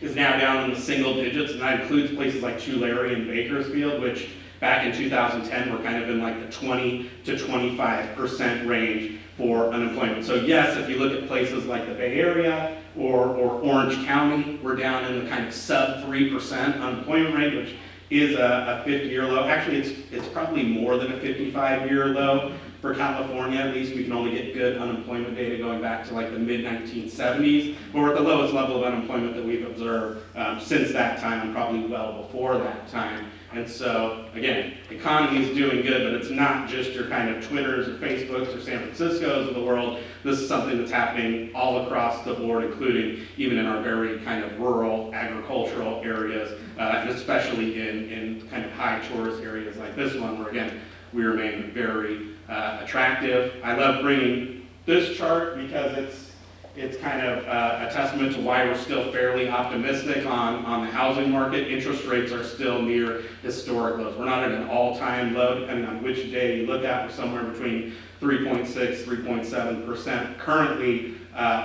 is now down in the single digits, and that includes places like Tulare and Bakersfield, which back in 2010 were kind of in like the 20 to 25% range for unemployment. So yes, if you look at places like the Bay Area or Orange County, we're down in the kind of sub 3% unemployment rate, which is a 50-year low. Actually, it's probably more than a 55-year low For California, at least, we can only get good unemployment data going back to like the mid-1970s, but we're at the lowest level of unemployment that we've observed since that time, and probably well before that time. And so, again, the economy is doing good, but it's not just your kind of Twitters or Facebooks or San Franciscos of the world. This is something that's happening all across the board, including even in our very kind of rural agricultural areas, and especially in kind of high tourist areas like this one, where again, we remain very attractive. I love bringing this chart because it's kind of a testament to why we're still fairly optimistic on the housing market. Interest rates are still near historic lows. We're not at an all-time low, depending on which day you look at. We're somewhere between 3.6, 3.7%. Currently,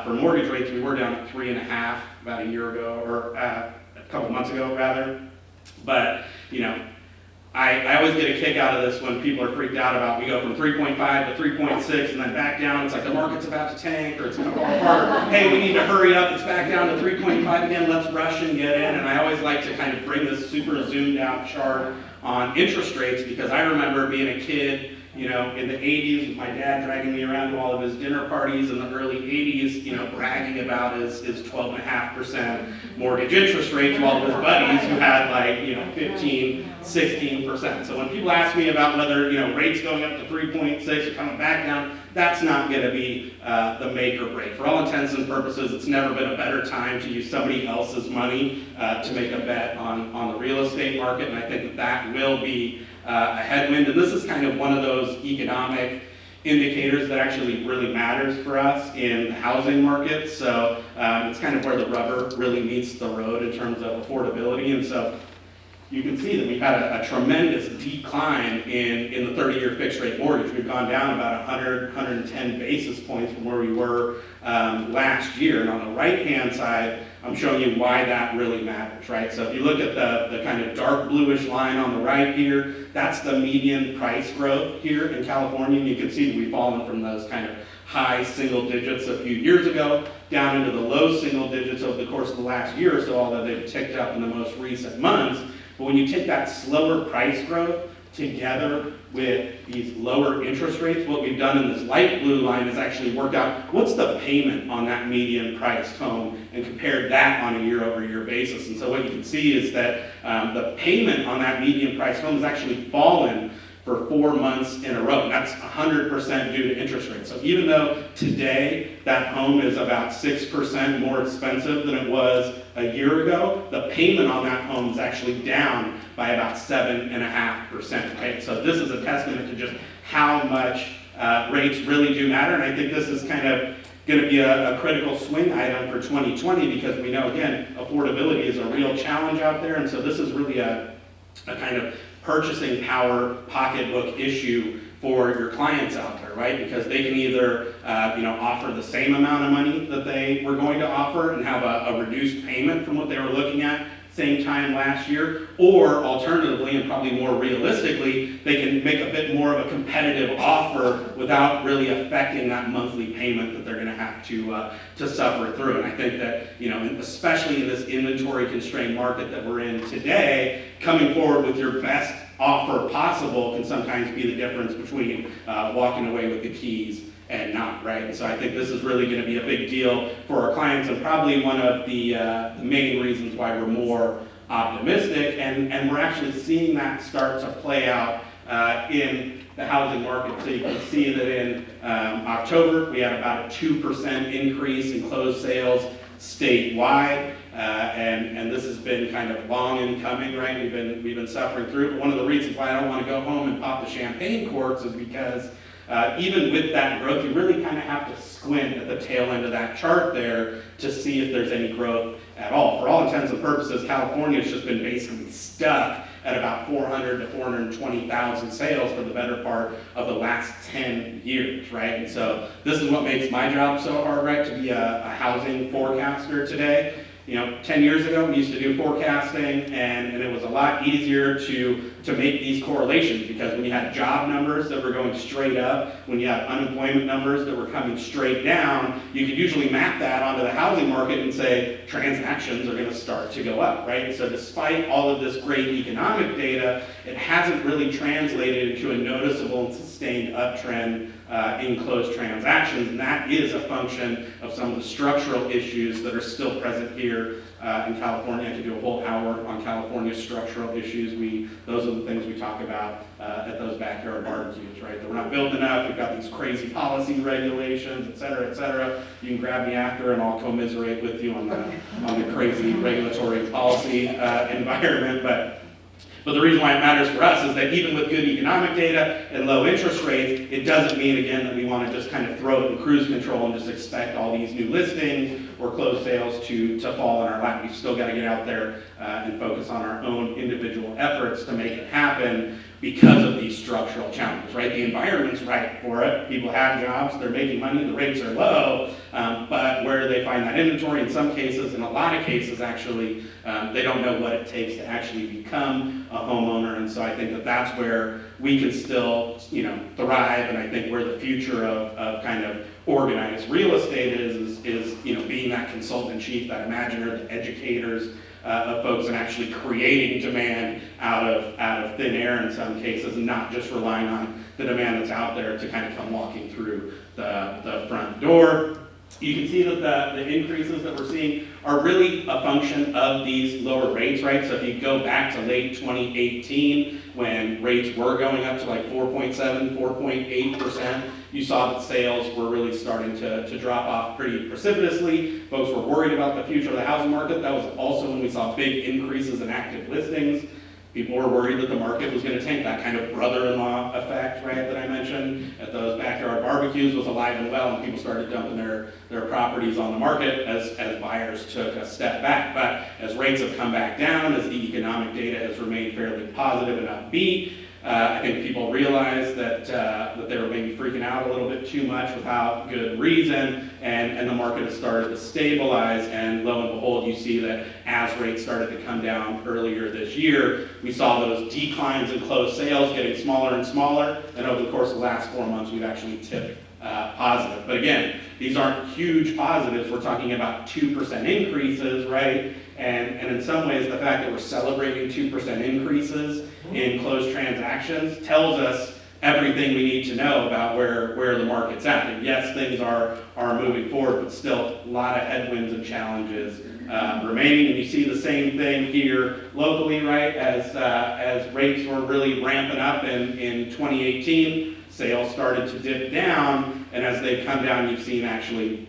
for mortgage rates, we were down at 3.5 about a year ago, or a couple months ago, rather. But, you know, I always get a kick out of this when people are freaked out about we go from 3.5 to 3.6 and then back down. It's like the market's about to tank or it's going to fall apart. Hey, we need to hurry up. It's back down to 3.5 again. Let's rush and get in. And I always like to kind of bring this super zoomed out chart on interest rates because I remember being a kid, you know, in the 80s with my dad dragging me around to all of his dinner parties in the early 80s, you know, bragging about his 12.5% mortgage interest rate to all of his buddies who had like, you know, 15, 16%. So when people ask me about whether, you know, rates going up to 3.6 or coming back down, that's not going to be the make or break. For all intents and purposes, it's never been a better time to use somebody else's money to make a bet on the real estate market, and I think that will be a headwind. And this is kind of one of those economic indicators that actually really matters for us in the housing market. So it's kind of where the rubber really meets the road in terms of affordability. And so you can see that we've had a tremendous decline in the 30-year fixed rate mortgage. We've gone down about 110 basis points from where we were last year. And on the right-hand side, I'm showing you why that really matters, right? So if you look at the kind of dark bluish line on the right here, that's the median price growth here in California. And you can see that we've fallen from those kind of high single digits a few years ago down into the low single digits over the course of the last year or so, although they've ticked up in the most recent months. But when you take that slower price growth together with these lower interest rates, what we've done in this light blue line is actually worked out what's the payment on that median priced home and compared that on a year-over-year basis. And so what you can see is that the payment on that median priced home has actually fallen for 4 months in a row. That's 100% due to interest rates. So even though today that home is about 6% more expensive than it was a year ago, the payment on that home is actually down by about 7.5%. Right? So this is a testament to just how much rates really do matter. And I think this is kind of going to be a critical swing item for 2020 because we know, again, affordability is a real challenge out there. And so this is really a kind of purchasing power pocketbook issue for your clients out there, right? Because they can either offer the same amount of money that they were going to offer and have a reduced payment from what they were looking at same time last year, or alternatively, and probably more realistically, they can make a bit more of a competitive offer without really affecting that monthly payment that they're going to have to suffer through. And I think that, especially in this inventory constrained market that we're in today, coming forward with your best offer possible can sometimes be the difference between walking away with the keys and not, right? And so I think this is really going to be a big deal for our clients and probably one of the main reasons why we're more optimistic, and we're actually seeing that start to play out in the housing market. So you can see that in October, we had about a 2% increase in closed sales statewide, and this has been kind of long in coming, right? We've been suffering through it. But one of the reasons why I don't want to go home and pop the champagne corks is because even with that growth, you really kind of have to squint at the tail end of that chart there to see if there's any growth at all. For all intents and purposes, California's just been basically stuck at about 400 to 420,000 sales for the better part of the last 10 years, right? And so this is what makes my job so hard, right, to be a housing forecaster today, 10 years ago, we used to do forecasting, and it was a lot easier to make these correlations, because when you had job numbers that were going straight up, when you had unemployment numbers that were coming straight down, you could usually map that onto the housing market and say transactions are going to start to go up, right? So despite all of this great economic data, it hasn't really translated into a noticeable and sustained uptrend in closed transactions, and that is a function of some of the structural issues that are still present here in California. I could do a whole hour on California structural issues. Those are the things we talk about at those backyard barbecues, right? That we're not building enough, we've got these crazy policy regulations, et cetera, et cetera. You can grab me after and I'll commiserate with you on the crazy regulatory policy environment, but the reason why it matters for us is that even with good economic data and low interest rates, it doesn't mean, again, that we want to just kind of throw it in cruise control and just expect all these new listings or closed sales to fall in our lap. We've still got to get out there and focus on our own individual efforts to make it happen because of these structural challenges, right? The environment's right for it. People have jobs, they're making money, the rates are low, but where do they find that inventory? In some cases, in a lot of cases actually, they don't know what it takes to actually become a homeowner, and so I think that that's where we can still, thrive, and I think where the future of kind of organized real estate is being that consultant chief, that imaginer, the educators of folks, and actually creating demand out of thin air in some cases, and not just relying on the demand that's out there to kind of come walking through the front door. You can see that the increases that we're seeing are really a function of these lower rates, right? So if you go back to late 2018, when rates were going up to like 4.7, 4.8%, you saw that sales were really starting to drop off pretty precipitously. Folks were worried about the future of the housing market. That was also when we saw big increases in active listings. People were worried that the market was going to tank. That kind of brother-in-law effect, right, that I mentioned at those backyard barbecues was alive and well, and people started dumping their properties on the market as buyers took a step back. But as rates have come back down, as the economic data has remained fairly positive and upbeat, I think people realized that they were maybe freaking out a little bit too much without good reason, and the market has started to stabilize, and lo and behold, you see that as rates started to come down earlier this year, we saw those declines in closed sales getting smaller and smaller, and over the course of the last 4 months, we've actually tipped positive. But again, these aren't huge positives. We're talking about 2% increases, right? And in some ways, the fact that we're celebrating 2% increases in closed transactions tells us everything we need to know about where the market's at. And yes, things are moving forward, but still a lot of headwinds and challenges remaining. And you see the same thing here locally, right? As rates were really ramping up in 2018, sales started to dip down, and as they've come down, you've seen actually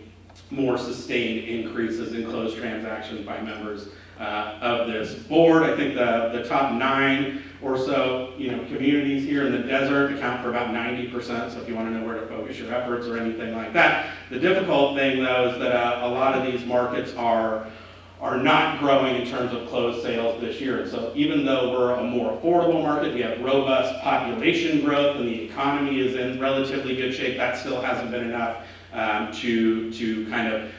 more sustained increases in closed transactions by members of this board. I think the top 9 or so communities here in the desert account for about 90%, so if you want to know where to focus your efforts or anything like that. The difficult thing, though, is that a lot of these markets are not growing in terms of closed sales this year. And so even though we're a more affordable market, we have robust population growth, and the economy is in relatively good shape, that still hasn't been enough to kind of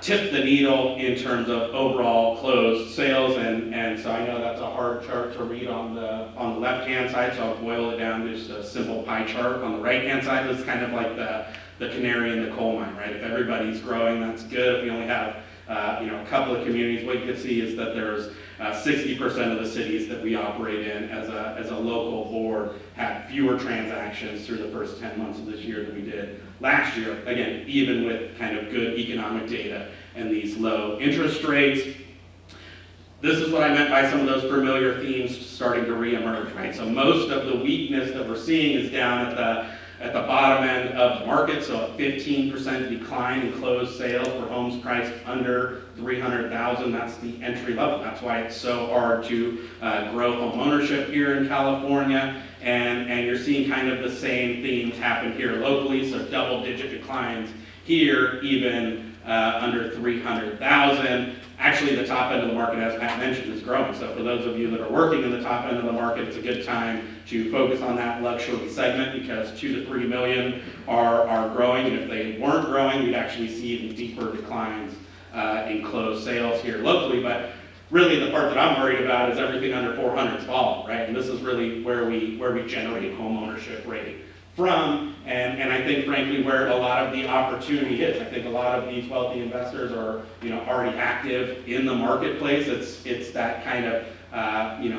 tip the needle in terms of overall closed sales. And so I know that's a hard chart to read on the left-hand side, so I'll boil it down to just a simple pie chart. On the right-hand side, it's kind of like the canary in the coal mine, right? If everybody's growing, that's good. If we only have a couple of communities, what you can see is that there's 60% of the cities that we operate in as a local board had fewer transactions through the first 10 months of this year than we did last year. Again, even with kind of good economic data and these low interest rates. This is what I meant by some of those familiar themes starting to reemerge, right? So most of the weakness that we're seeing is down at the bottom end of the market, so a 15% decline in closed sales for homes priced under $300,000. That's the entry level. That's why it's so hard to grow home ownership here in California. And you're seeing kind of the same themes happen here locally, so double-digit declines here, even under $300,000. Actually, the top end of the market, as Matt mentioned, is growing. So for those of you that are working in the top end of the market, it's a good time to focus on that luxury segment, because 2 to 3 million are growing. And if they weren't growing, we'd actually see even deeper declines in closed sales here locally. But really the part that I'm worried about is everything under 400 is falling, right? And this is really where we generate home ownership rate from, and I think frankly where a lot of the opportunity is. I think a lot of these wealthy investors are already active in the marketplace. It's that kind of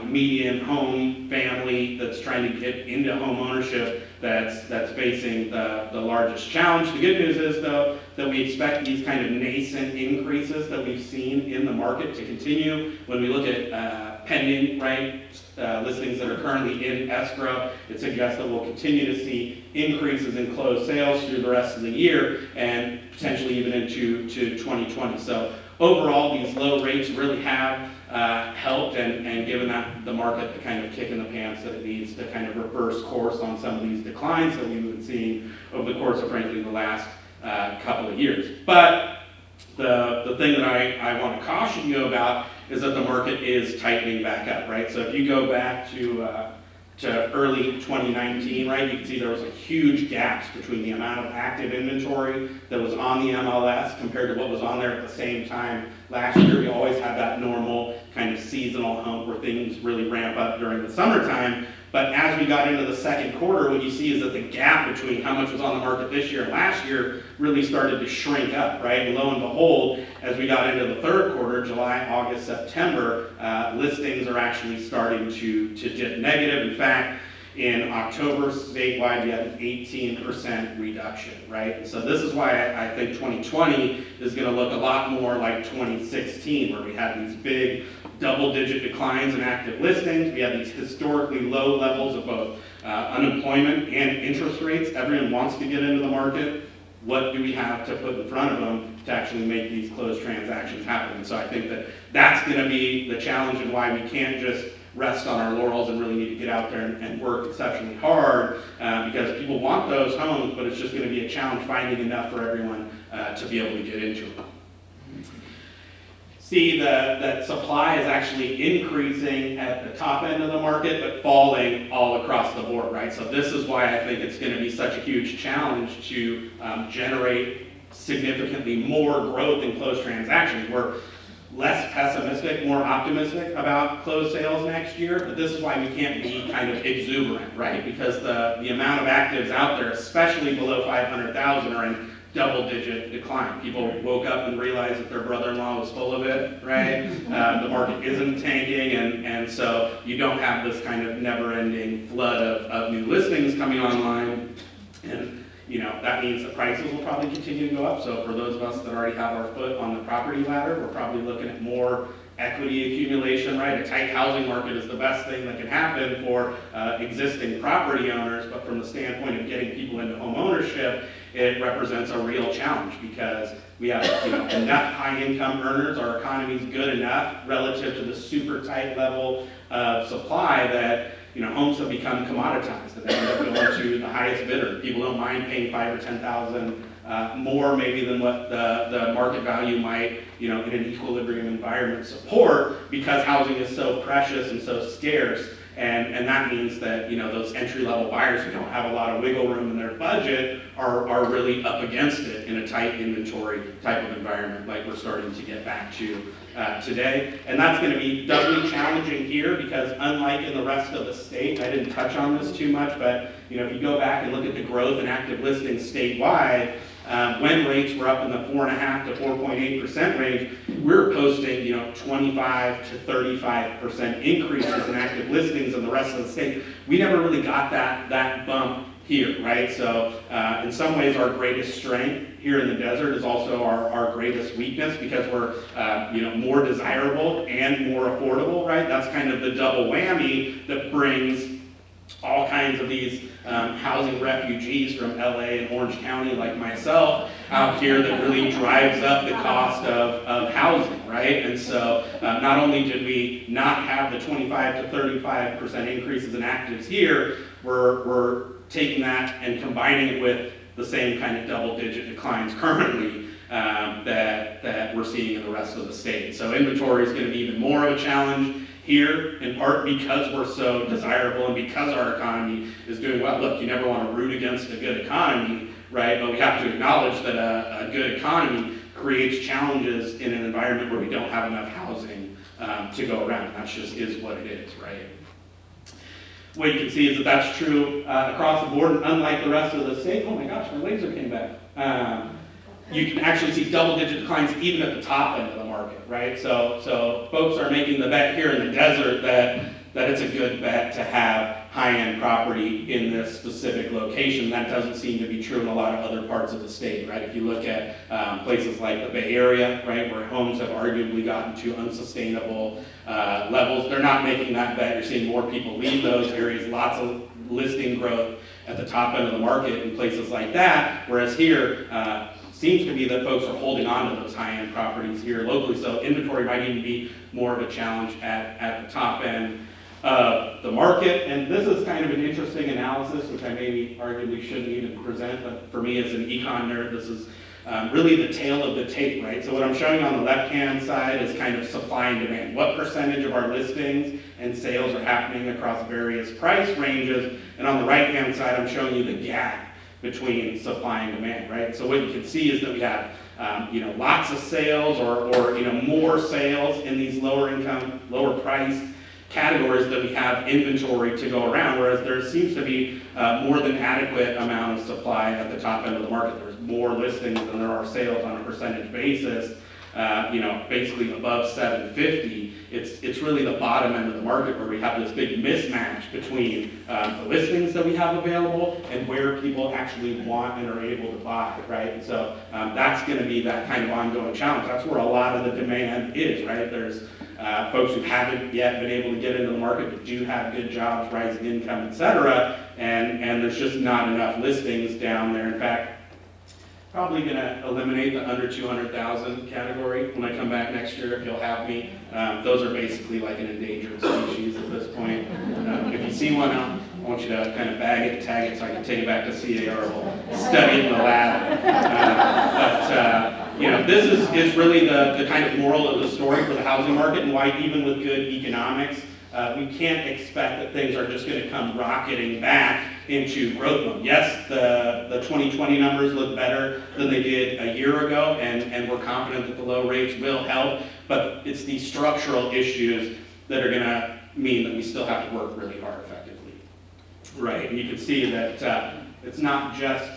median home family that's trying to get into home ownership that's facing the largest challenge. The good news is though that we expect these kind of nascent increases that we've seen in the market to continue. When we look at pending listings that are currently in escrow, it suggests that we'll continue to see increases in closed sales through the rest of the year and potentially even into 2020. So overall, these low rates really have helped and given that the market the kind of kick in the pants that it needs to kind of reverse course on some of these declines that we've been seeing over the course of frankly the last couple of years. But the thing that I want to caution you about is that the market is tightening back up, right? So if you go back to early 2019, right, you can see there was a huge gaps between the amount of active inventory that was on the MLS compared to what was on there at the same time last year. We always had that normal kind of seasonal hump where things really ramp up during the summertime. But as we got into the second quarter, what you see is that the gap between how much was on the market this year and last year really started to shrink up, right? And lo and behold, as we got into the third quarter, July, August, September, listings are actually starting to dip negative. In fact, in October, statewide, we had an 18% reduction, right? And so this is why I think 2020 is going to look a lot more like 2016, where we had these big double-digit declines in active listings. We had these historically low levels of both unemployment and interest rates. Everyone wants to get into the market. What do we have to put in front of them to actually make these closed transactions happen? And so I think that that's going to be the challenge and why we can't just rest on our laurels and really need to get out there and work exceptionally hard because people want those homes, but it's just going to be a challenge finding enough for everyone to be able to get into them. See that supply is actually increasing at the top end of the market, but falling all across the board, right? So this is why I think it's going to be such a huge challenge to generate significantly more growth in closed transactions. We're less pessimistic, more optimistic about closed sales next year, but this is why we can't be kind of exuberant, right? Because the amount of actives out there, especially below 500,000, are in double-digit decline. People woke up and realized that their brother-in-law was full of it, right? The market isn't tanking, and so you don't have this kind of never-ending flood of new listings coming online, and that means the prices will probably continue to go up. So for those of us that already have our foot on the property ladder, we're probably looking at more equity accumulation, right? A tight housing market is the best thing that can happen for existing property owners, but from the standpoint of getting people into home ownership, it represents a real challenge because we have enough high-income earners. Our economy is good enough relative to the super tight level of supply that homes have become commoditized, and they end up going to the highest bidder. People don't mind paying $5,000 or $10,000 more maybe than what the market value might, in an equilibrium environment support, because housing is so precious and so scarce. And that means that those entry-level buyers who don't have a lot of wiggle room in their budget are really up against it in a tight inventory type of environment like we're starting to get back to today. And that's going to be doubly challenging here because unlike in the rest of the state, I didn't touch on this too much, but if you go back and look at the growth in active listings statewide, when rates were up in the 4.5% to 4.8% range, we were posting 25 to 35% increases in active listings in the rest of the state. We never really got that bump here, right? So in some ways our greatest strength here in the desert is also our greatest weakness because we're more desirable and more affordable, right? That's kind of the double whammy that brings all kinds of these housing refugees from LA and Orange County like myself out here that really drives up the cost of housing, right? And so not only did we not have the 25 to 35% increases in actives here, we're taking that and combining it with the same kind of double-digit declines currently that we're seeing in the rest of the state. So inventory is going to be even more of a challenge here, in part because we're so desirable and because our economy is doing well. Look, you never want to root against a good economy, right? But we have to acknowledge that a good economy creates challenges in an environment where we don't have enough housing to go around. And that just is what it is, right? What you can see is that that's true across the board, and unlike the rest of the state. Oh my gosh, my laser came back. You can actually see double-digit declines even at the top end of the market, right? So folks are making the bet here in the desert that it's a good bet to have high-end property in this specific location. That doesn't seem to be true in a lot of other parts of the state, right? If you look at places like the Bay Area, right, where homes have arguably gotten to unsustainable levels, they're not making that bet. You're seeing more people leave those areas, lots of listing growth at the top end of the market in places like that, whereas here, seems to be that folks are holding on to those high-end properties here locally, so inventory might even be more of a challenge at the top end of the market. And this is kind of an interesting analysis, which I maybe arguably shouldn't even present, but for me as an econ nerd, this is really the tail of the tape, right? So what I'm showing on the left-hand side is kind of supply and demand. What percentage of our listings and sales are happening across various price ranges? And on the right-hand side, I'm showing you the gap between supply and demand, right? So what you can see is that we have, lots of sales or more sales in these lower income, lower price categories than we have inventory to go around, whereas there seems to be more than adequate amount of supply at the top end of the market. There's more listings than there are sales on a percentage basis, basically above 750. It's really the bottom end of the market where we have this big mismatch between the listings that we have available and where people actually want and are able to buy, right? And so that's going to be that kind of ongoing challenge. That's where a lot of the demand is, right? There's folks who haven't yet been able to get into the market but do have good jobs, rising income, et cetera, and there's just not enough listings down there. In fact, probably going to eliminate the under 200,000 category when I come back next year, if you'll have me. Those are basically like an endangered species at this point. If you see one, I want you to kind of bag it, tag it, so I can take it back to CDAR. We'll study it in the lab. This is really the kind of moral of the story for the housing market, and why even with good economics, we can't expect that things are just going to come rocketing back into growth mode. Yes, the 2020 numbers look better than they did a year ago, and we're confident that the low rates will help, but it's these structural issues that are going to mean that we still have to work really hard effectively. Right, and you can see that it's not just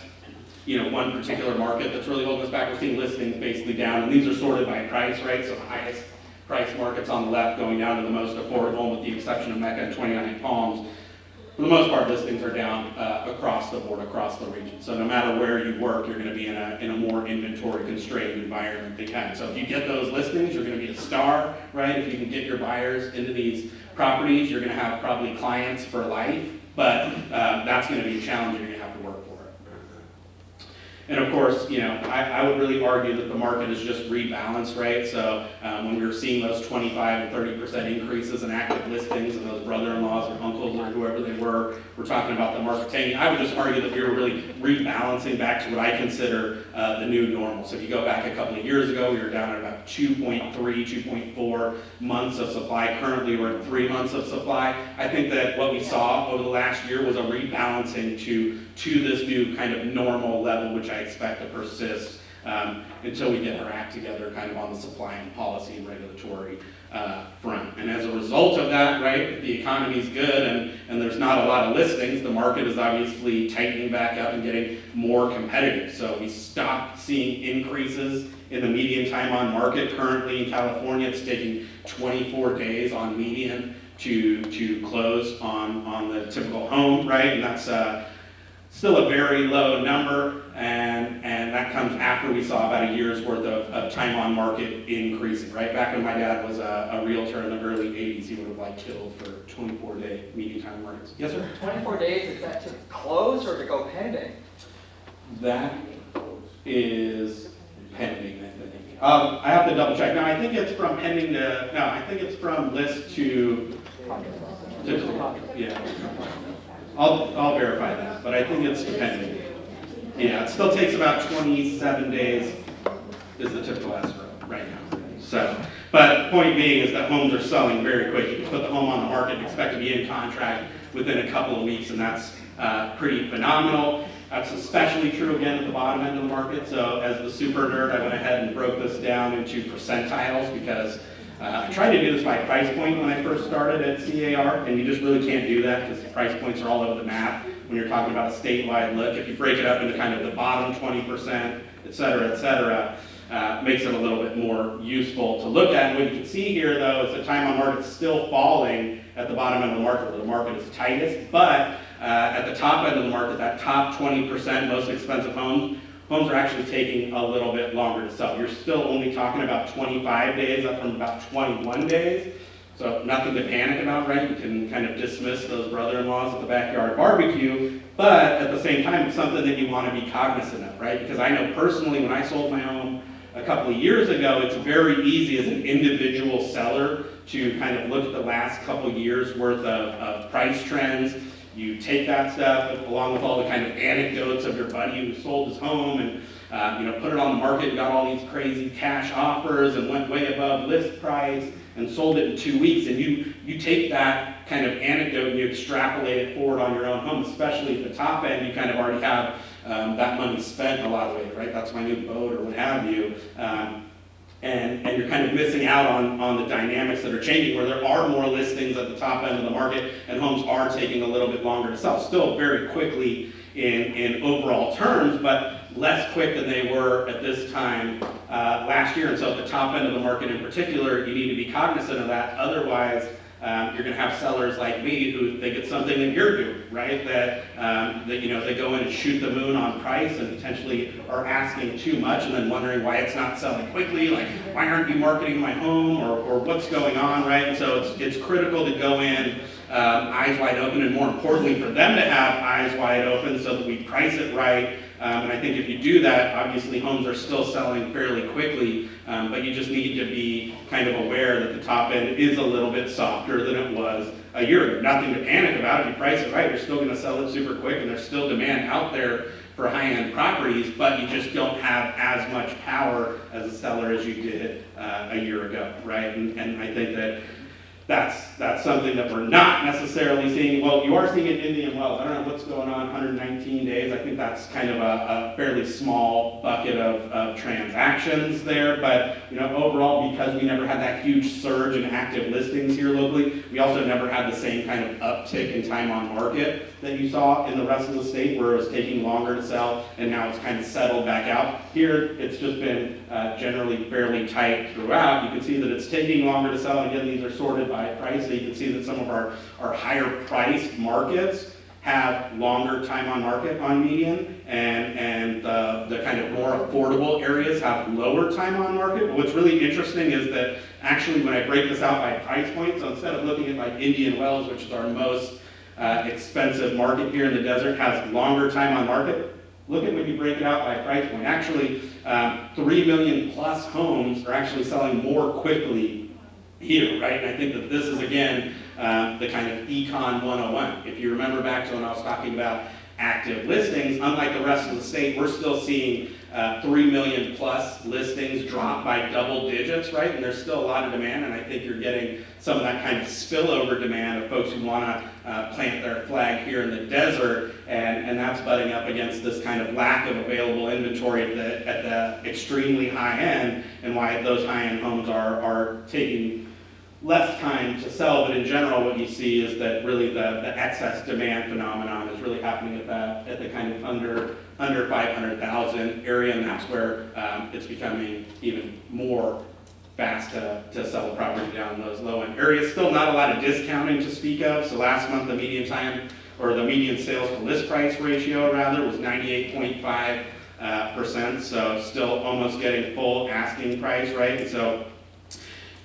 one particular market that's really holding us back. We're seeing listings basically down, and these are sorted by price, right? So the highest price markets on the left going down to the most affordable, with the exception of Mecca and 29 Palms. For the most part, listings are down across the board, across the region. So no matter where you work, you're going to be in a more inventory-constrained environment than you can. So if you get those listings, you're going to be a star, right? If you can get your buyers into these properties, you're going to have probably clients for life, but that's going to be a challenge you're going to have to work for. And of course, I would really argue that the market is just rebalanced, right? So when we were seeing those 25 and 30% increases in active listings, and those brother-in-laws or uncles or whoever they were talking about the market tanking, I would just argue that we were really rebalancing back to what I consider the new normal. So if you go back a couple of years ago, we were down at about 2.3, 2.4 months of supply. Currently, we're at 3 months of supply. I think that what we saw over the last year was a rebalancing to this new kind of normal level, which I expect to persist until we get our act together kind of on the supply and policy and regulatory front. And as a result of that, right, if the economy's good and there's not a lot of listings, the market is obviously tightening back up and getting more competitive. So we stopped seeing increases in the median time on market. Currently in California, it's taking 24 days on median to close on the typical home, right? And that's still a very low number, and that comes after we saw about a year's worth of time on market increasing, right? Back when my dad was a realtor in the early 80s, he would have killed for 24-day median time markets. Yes, sir? 24 days, is that to close or to go pending? That is pending, I think. I have to double check. No, I think it's from pending to, no, I think it's from list to yeah. I'll verify that, but I think it's pending. Yeah, it still takes about 27 days is the typical escrow right now. So, but point being is that homes are selling very quick. You can put the home on the market and expect to be in contract within a couple of weeks, and that's pretty phenomenal. That's especially true again at the bottom end of the market. So as the super nerd, I went ahead and broke this down into percentiles because I tried to do this by price point when I first started at CAR, and you just really can't do that because the price points are all over the map when you're talking about a statewide look. If you break it up into kind of the bottom 20%, et cetera, makes it a little bit more useful to look at. And what you can see here, though, is the time on market is still falling at the bottom end of the market where the market is tightest, but at the top end of the market, that top 20% most expensive homes are actually taking a little bit longer to sell. You're still only talking about 25 days, up from about 21 days. So nothing to panic about, right? You can kind of dismiss those brother-in-laws at the backyard barbecue, but at the same time, it's something that you want to be cognizant of, right? Because I know personally, when I sold my home a couple of years ago, it's very easy as an individual seller to kind of look at the last couple years worth of price trends. You take that stuff along with all the kind of anecdotes of your buddy who sold his home and put it on the market and got all these crazy cash offers and went way above list price and sold it in 2 weeks. And you take that kind of anecdote and you extrapolate it forward on your own home, especially at the top end. You kind of already have that money spent in a lot of ways, right? That's my new boat or what have you. And you're kind of missing out on the dynamics that are changing, where there are more listings at the top end of the market and homes are taking a little bit longer to sell. Still very quickly in overall terms, but less quick than they were at this time last year. And so at the top end of the market in particular, you need to be cognizant of that. Otherwise, you're going to have sellers like me who think it's something that you're doing, right? That they go in and shoot the moon on price and potentially are asking too much and then wondering why it's not selling quickly, like why aren't you marketing my home or what's going on, right? And so it's critical to go in eyes wide open, and more importantly for them to have eyes wide open so that we price it right. And I think if you do that, obviously homes are still selling fairly quickly, but you just need to be kind of aware that the top end is a little bit softer than it was a year ago. Nothing to panic about. If you price it right, you're still going to sell it super quick, and there's still demand out there for high-end properties, but you just don't have as much power as a seller as you did a year ago, right? And I think that that's something that we're not necessarily seeing. Well, you are seeing it in Indian Wells. I don't know what's going on, 119 days. I think that's kind of a fairly small bucket of transactions there. But overall, because we never had that huge surge in active listings here locally, we also never had the same kind of uptick in time on market that you saw in the rest of the state, where it was taking longer to sell, and now it's kind of settled back out. Here, it's just been generally fairly tight throughout. You can see that it's taking longer to sell. Again, these are sorted by price, so you can see that some of our higher priced markets have longer time on market on median, and the kind of more affordable areas have lower time on market. But what's really interesting is that actually when I break this out by price point, so instead of looking at like Indian Wells, which is our most expensive market here in the desert, has longer time on market. Look at when you break it out by price point. Actually, 3 million plus homes are actually selling more quickly here, right? And I think that this is, again, the kind of Econ 101. If you remember back to when I was talking about active listings, unlike the rest of the state, we're still seeing 3 million plus listings drop by double digits, right? And there's still a lot of demand, and I think you're getting some of that kind of spillover demand of folks who want to plant their flag here in the desert, and that's butting up against this kind of lack of available inventory at the extremely high end, and why those high-end homes are taking less time to sell. But in general, what you see is that really the excess demand phenomenon is really happening at the kind of under 500,000 area, and that's where it's becoming even more fast to sell a property down in those low end areas. Still not a lot of discounting to speak of. So last month the median time, or the median sales to list price ratio rather, was 98.5%. So still almost getting full asking price, right? And so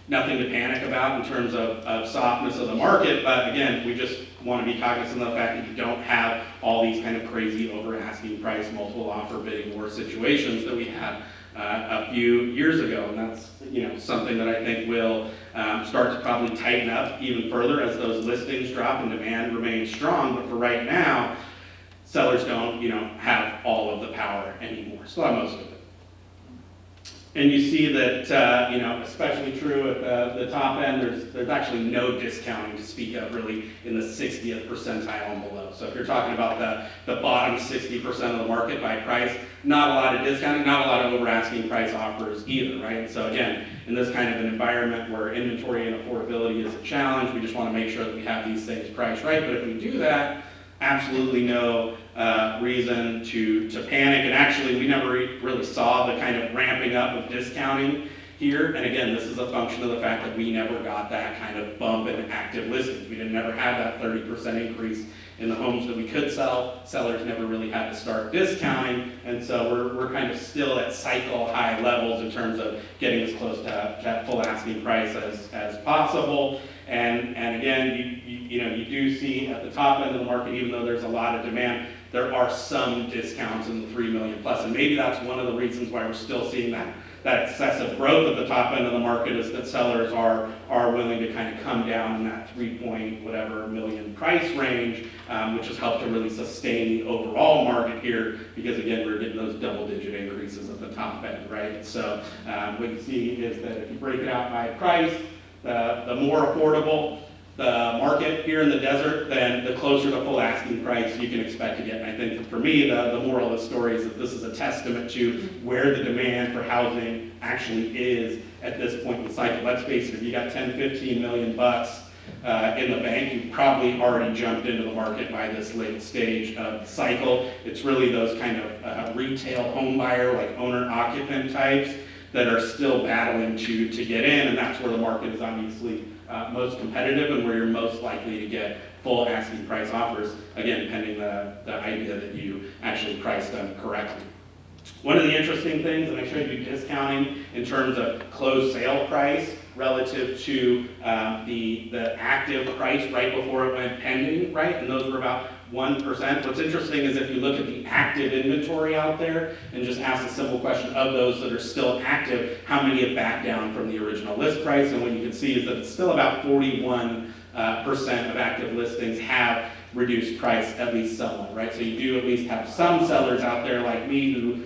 nothing to panic about in terms of softness of the market, but again, we just want to be cognizant of the fact that you don't have all these kind of crazy over asking price, multiple offer bidding war situations that we had a few years ago. And that's something that I think will start to probably tighten up even further as those listings drop and demand remains strong. But for right now, sellers don't have all of the power anymore. Still have most of it. And you see that, especially true at the top end, there's actually no discounting to speak of really in the 60th percentile and below. So if you're talking about the bottom 60% of the market by price, not a lot of discounting, not a lot of over asking price offers either, right? And so again, in this kind of an environment where inventory and affordability is a challenge, we just want to make sure that we have these things priced right. But if we do that, absolutely no reason to panic. And actually, we never really saw the kind of ramping up of discounting here. And again, this is a function of the fact that we never got that kind of bump in active listings. We didn't never have that 30% increase in the homes that we could sell. Sellers never really had to start discounting. And so we're kind of still at cycle high levels in terms of getting as close to that full asking price as possible. And again, you do see at the top end of the market, even though there's a lot of demand, there are some discounts in the 3 million plus. And maybe that's one of the reasons why we're still seeing that excessive growth at the top end of the market, is that sellers are willing to kind of come down in that 3 point whatever million price range, which has helped to really sustain the overall market here, because again, we're getting those double-digit increases at the top end, right? So what you see is that if you break it out by price, the more affordable the market here in the desert, then the closer to full asking price you can expect to get. And I think that for me, the moral of the story is that this is a testament to where the demand for housing actually is at this point in the cycle. Let's face it, if you got 10, 15 million bucks in the bank, you've probably already jumped into the market by this late stage of the cycle. It's really those kind of retail home buyer, like owner-occupant types, that are still battling to get in, and that's where the market is obviously most competitive and where you're most likely to get full asking price offers, again, pending the idea that you actually priced them correctly. One of the interesting things, and I showed you discounting in terms of closed sale price relative to the active price right before it went pending, right? And those were about 1%. What's interesting is if you look at the active inventory out there and just ask a simple question of those that are still active, how many have backed down from the original list price? And what you can see is that it's still about 41% of active listings have reduced price at least somewhat, right? So you do at least have some sellers out there like me who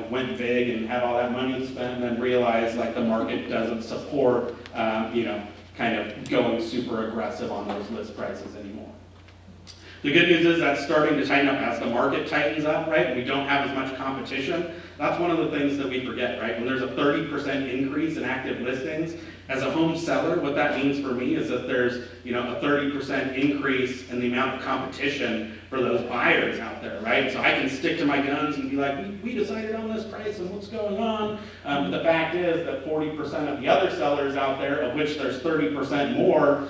went big and had all that money spent and then realized like the market doesn't support kind of going super aggressive on those list prices anymore. The good news is that's starting to tighten up as the market tightens up, right? We don't have as much competition. That's one of the things that we forget, right? When there's a 30% increase in active listings, as a home seller, what that means for me is that there's a 30% increase in the amount of competition for those buyers out there, right? So I can stick to my guns and be like, we decided on this price and what's going on. But the fact is that 40% of the other sellers out there, of which there's 30% more,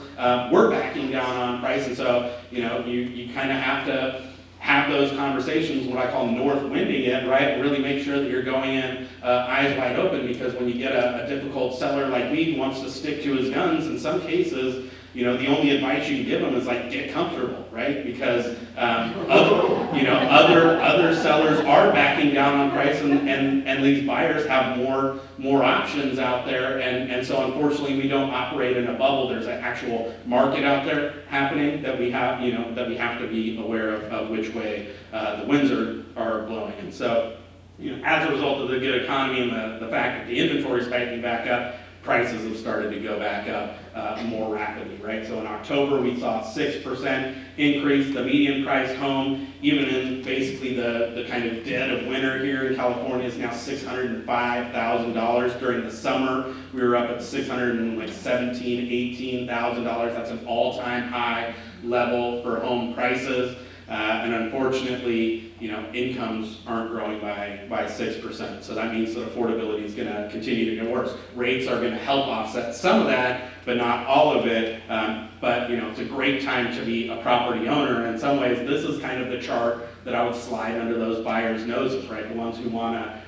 we're backing down on price. And so, you kind of have to have those conversations, what I call north winding it, right? Really make sure that you're going in eyes wide open, because when you get a difficult seller like me who wants to stick to his guns, in some cases, the only advice you can give them is like, get comfortable, right? Because other sellers are backing down on price, and these buyers have more options out there, and so unfortunately we don't operate in a bubble. There's an actual market out there happening that we have, that we have to be aware of which way the winds are blowing. And so, as a result of the good economy and the fact that the inventory is spiking back up, prices have started to go back up more rapidly, right? So in October, we saw a 6% increase. The median price home, even in basically the kind of dead of winter here in California, is now $605,000. During the summer, we were up at $617,000, $18,000. That's an all-time high level for home prices. And unfortunately, incomes aren't growing by 6%. So that means that affordability is going to continue to get worse. Rates are going to help offset some of that, but not all of it. But it's a great time to be a property owner. And in some ways, this is kind of the chart that I would slide under those buyers' noses, right? The ones who want to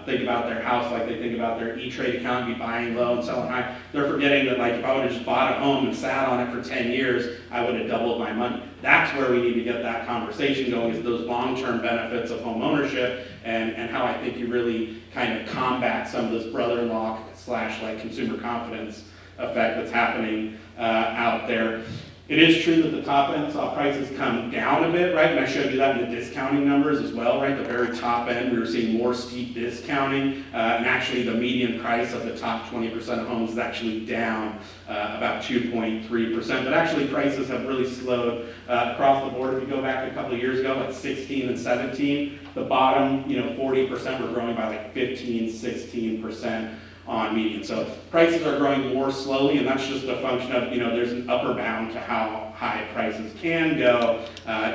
think about their house like they think about their E-Trade account, be buying low and selling high. They're forgetting that, like, if I would have just bought a home and sat on it for 10 years, I would have doubled my money. That's where we need to get that conversation going, is those long-term benefits of home ownership, and how I think you really kind of combat some of this brother-in-law / like consumer confidence effect that's happening out there. It is true that the top end saw prices come down a bit, right? And I showed you that in the discounting numbers as well, right? The very top end, we were seeing more steep discounting, and actually the median price of the top 20% of homes is actually down about 2.3%. But actually prices have really slowed across the board. If you go back a couple of years ago, like 16 and 17, the bottom, 40% were growing by like 15, 16%. On median. So prices are growing more slowly, and that's just a function of, there's an upper bound to how high prices can go,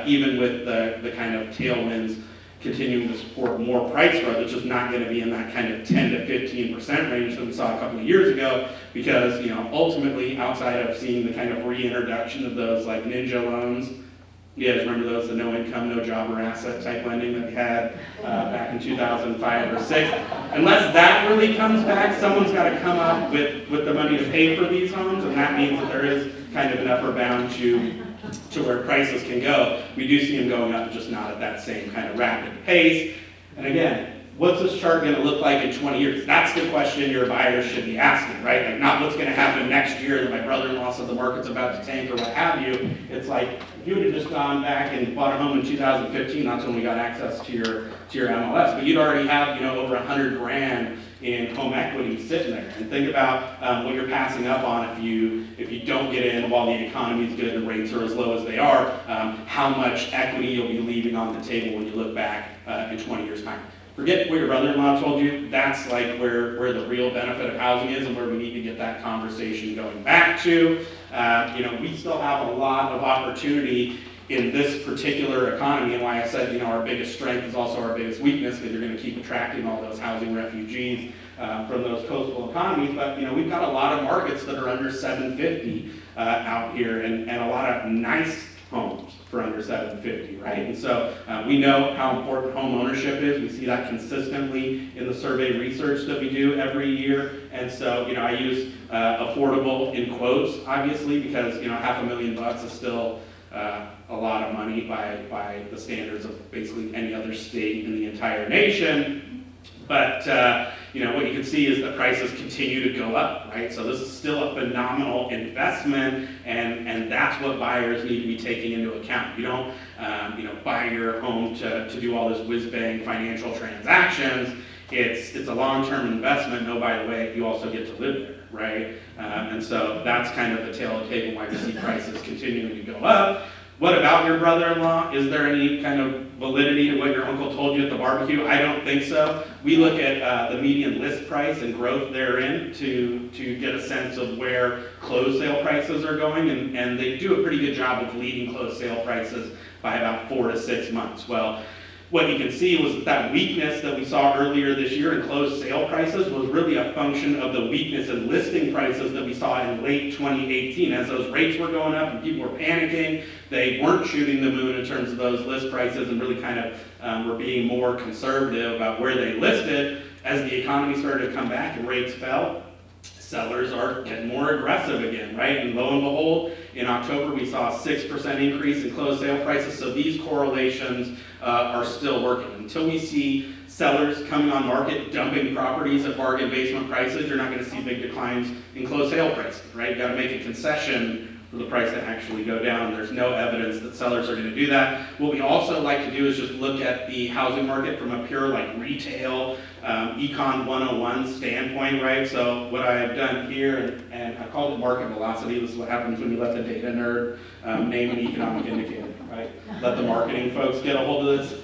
even with the kind of tailwinds continuing to support more price growth. It's just not going to be in that kind of 10 to 15% range that we saw a couple of years ago, because, ultimately, outside of seeing the kind of reintroduction of those like ninja loans, you guys remember those, the no income, no job or asset type lending that we had back in 2005 or 6? Unless that really comes back, someone's got to come up with the money to pay for these homes, and that means that there is kind of an upper bound to where prices can go. We do see them going up, just not at that same kind of rapid pace. And again, what's this chart going to look like in 20 years? That's the question your buyers should be asking, right? Like, not what's going to happen next year that my brother-in-law said the market's about to tank or what have you. It's like, if you would have just gone back and bought a home in 2015, that's when we got access to your MLS. But you'd already have, over 100 grand in home equity sitting there. And think about what you're passing up on if you don't get in while the economy is good and rates are as low as they are, how much equity you'll be leaving on the table when you look back in 20 years' time. Forget what your brother-in-law told you. That's like where the real benefit of housing is, and where we need to get that conversation going back to. We still have a lot of opportunity in this particular economy, and why I said, our biggest strength is also our biggest weakness, because you're going to keep attracting all those housing refugees from those coastal economies. But we've got a lot of markets that are under 750 out here, and a lot of nice homes for under 750, right? And so we know how important home ownership is. We see that consistently in the survey research that we do every year. And so, I use affordable in quotes, obviously, because, $500,000 is still a lot of money by the standards of basically any other state in the entire nation. But, what you can see is that prices continue to go up, right? So this is still a phenomenal investment, and that's what buyers need to be taking into account. You don't, buy your home to do all this whiz-bang financial transactions. It's a long-term investment. No, by the way, you also get to live there, right? And so that's kind of the tail of the table why we see prices continuing to go up. What about your brother-in-law? Is there any kind of validity to what your uncle told you at the barbecue? I don't think so. We look at the median list price and growth therein to get a sense of where closed sale prices are going, and they do a pretty good job of leading closed sale prices by about 4 to 6 months. Well, what you can see was that weakness that we saw earlier this year in closed sale prices was really a function of the weakness in listing prices that we saw in late 2018. As those rates were going up and people were panicking, they weren't shooting the moon in terms of those list prices and really kind of were being more conservative about where they listed. As the economy started to come back and rates fell, sellers are getting more aggressive again, right? And lo and behold, in October, we saw a 6% increase in closed sale prices. So these correlations are still working. Until we see sellers coming on market, dumping properties at bargain basement prices, you're not going to see big declines in closed sale prices, right? You got to make a concession for the price to actually go down. There's no evidence that sellers are going to do that. What we also like to do is just look at the housing market from a pure retail Econ 101 standpoint, right? So what I've done here, and I called it market velocity. This is what happens when you let the data nerd name an economic indicator, right? Let the marketing folks get a hold of this.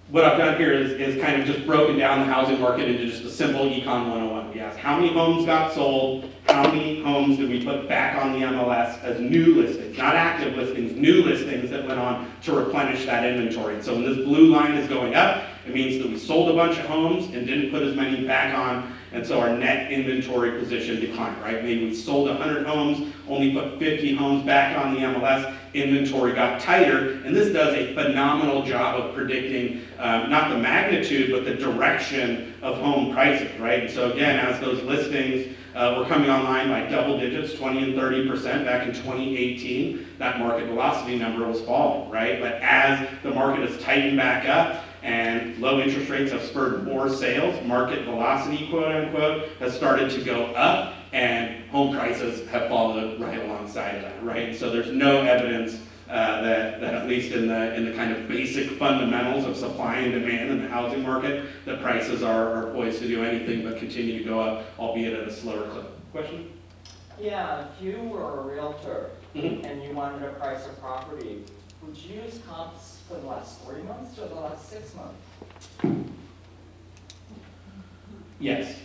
What I've done here is kind of just broken down the housing market into just a simple Econ 101. We asked how many homes got sold, how many homes did we put back on the MLS as new listings, not active listings, new listings that went on to replenish that inventory. And so when this blue line is going up, it means that we sold a bunch of homes and didn't put as many back on, and so our net inventory position declined, right? Maybe we sold 100 homes, only put 50 homes back on the MLS, inventory got tighter, and this does a phenomenal job of predicting not the magnitude, but the direction of home prices, right? And so again, as those listings were coming online by double digits, 20 and 30% back in 2018, that market velocity number was falling, right? But as the market has tightened back up, and low interest rates have spurred more sales, market velocity, quote unquote, has started to go up, and home home prices have followed right alongside of that, right? And so there's no evidence that at least in the kind of basic fundamentals of supply and demand in the housing market, that prices are poised to do anything but continue to go up, albeit at a slower clip. Question? Yeah, if you were a realtor Mhm. and you wanted to price a property, would you use comps for the last 3 months or the last 6 months? Yes.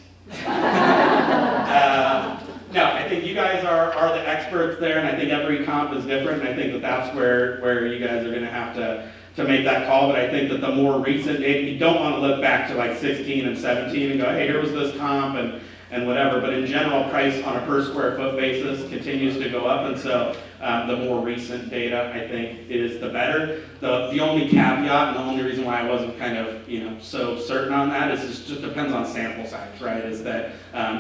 No, I think you guys are the experts there, and I think every comp is different, and I think that that's where you guys are going to have to make that call. But I think that the more recent data, you don't want to look back to like 16 and 17 and go, hey, here was this comp and whatever. But in general, price on a per square foot basis continues to go up, and so the more recent data, I think, is the better. The only caveat and the only reason why I wasn't kind of so certain on that is it just depends on sample size, right? Is that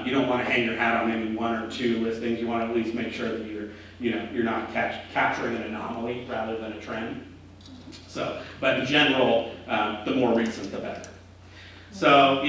you don't want to hang your hat on any one or two listings. You want to at least make sure that you're not capturing an anomaly rather than a trend. So, but in general, the more recent, the better. So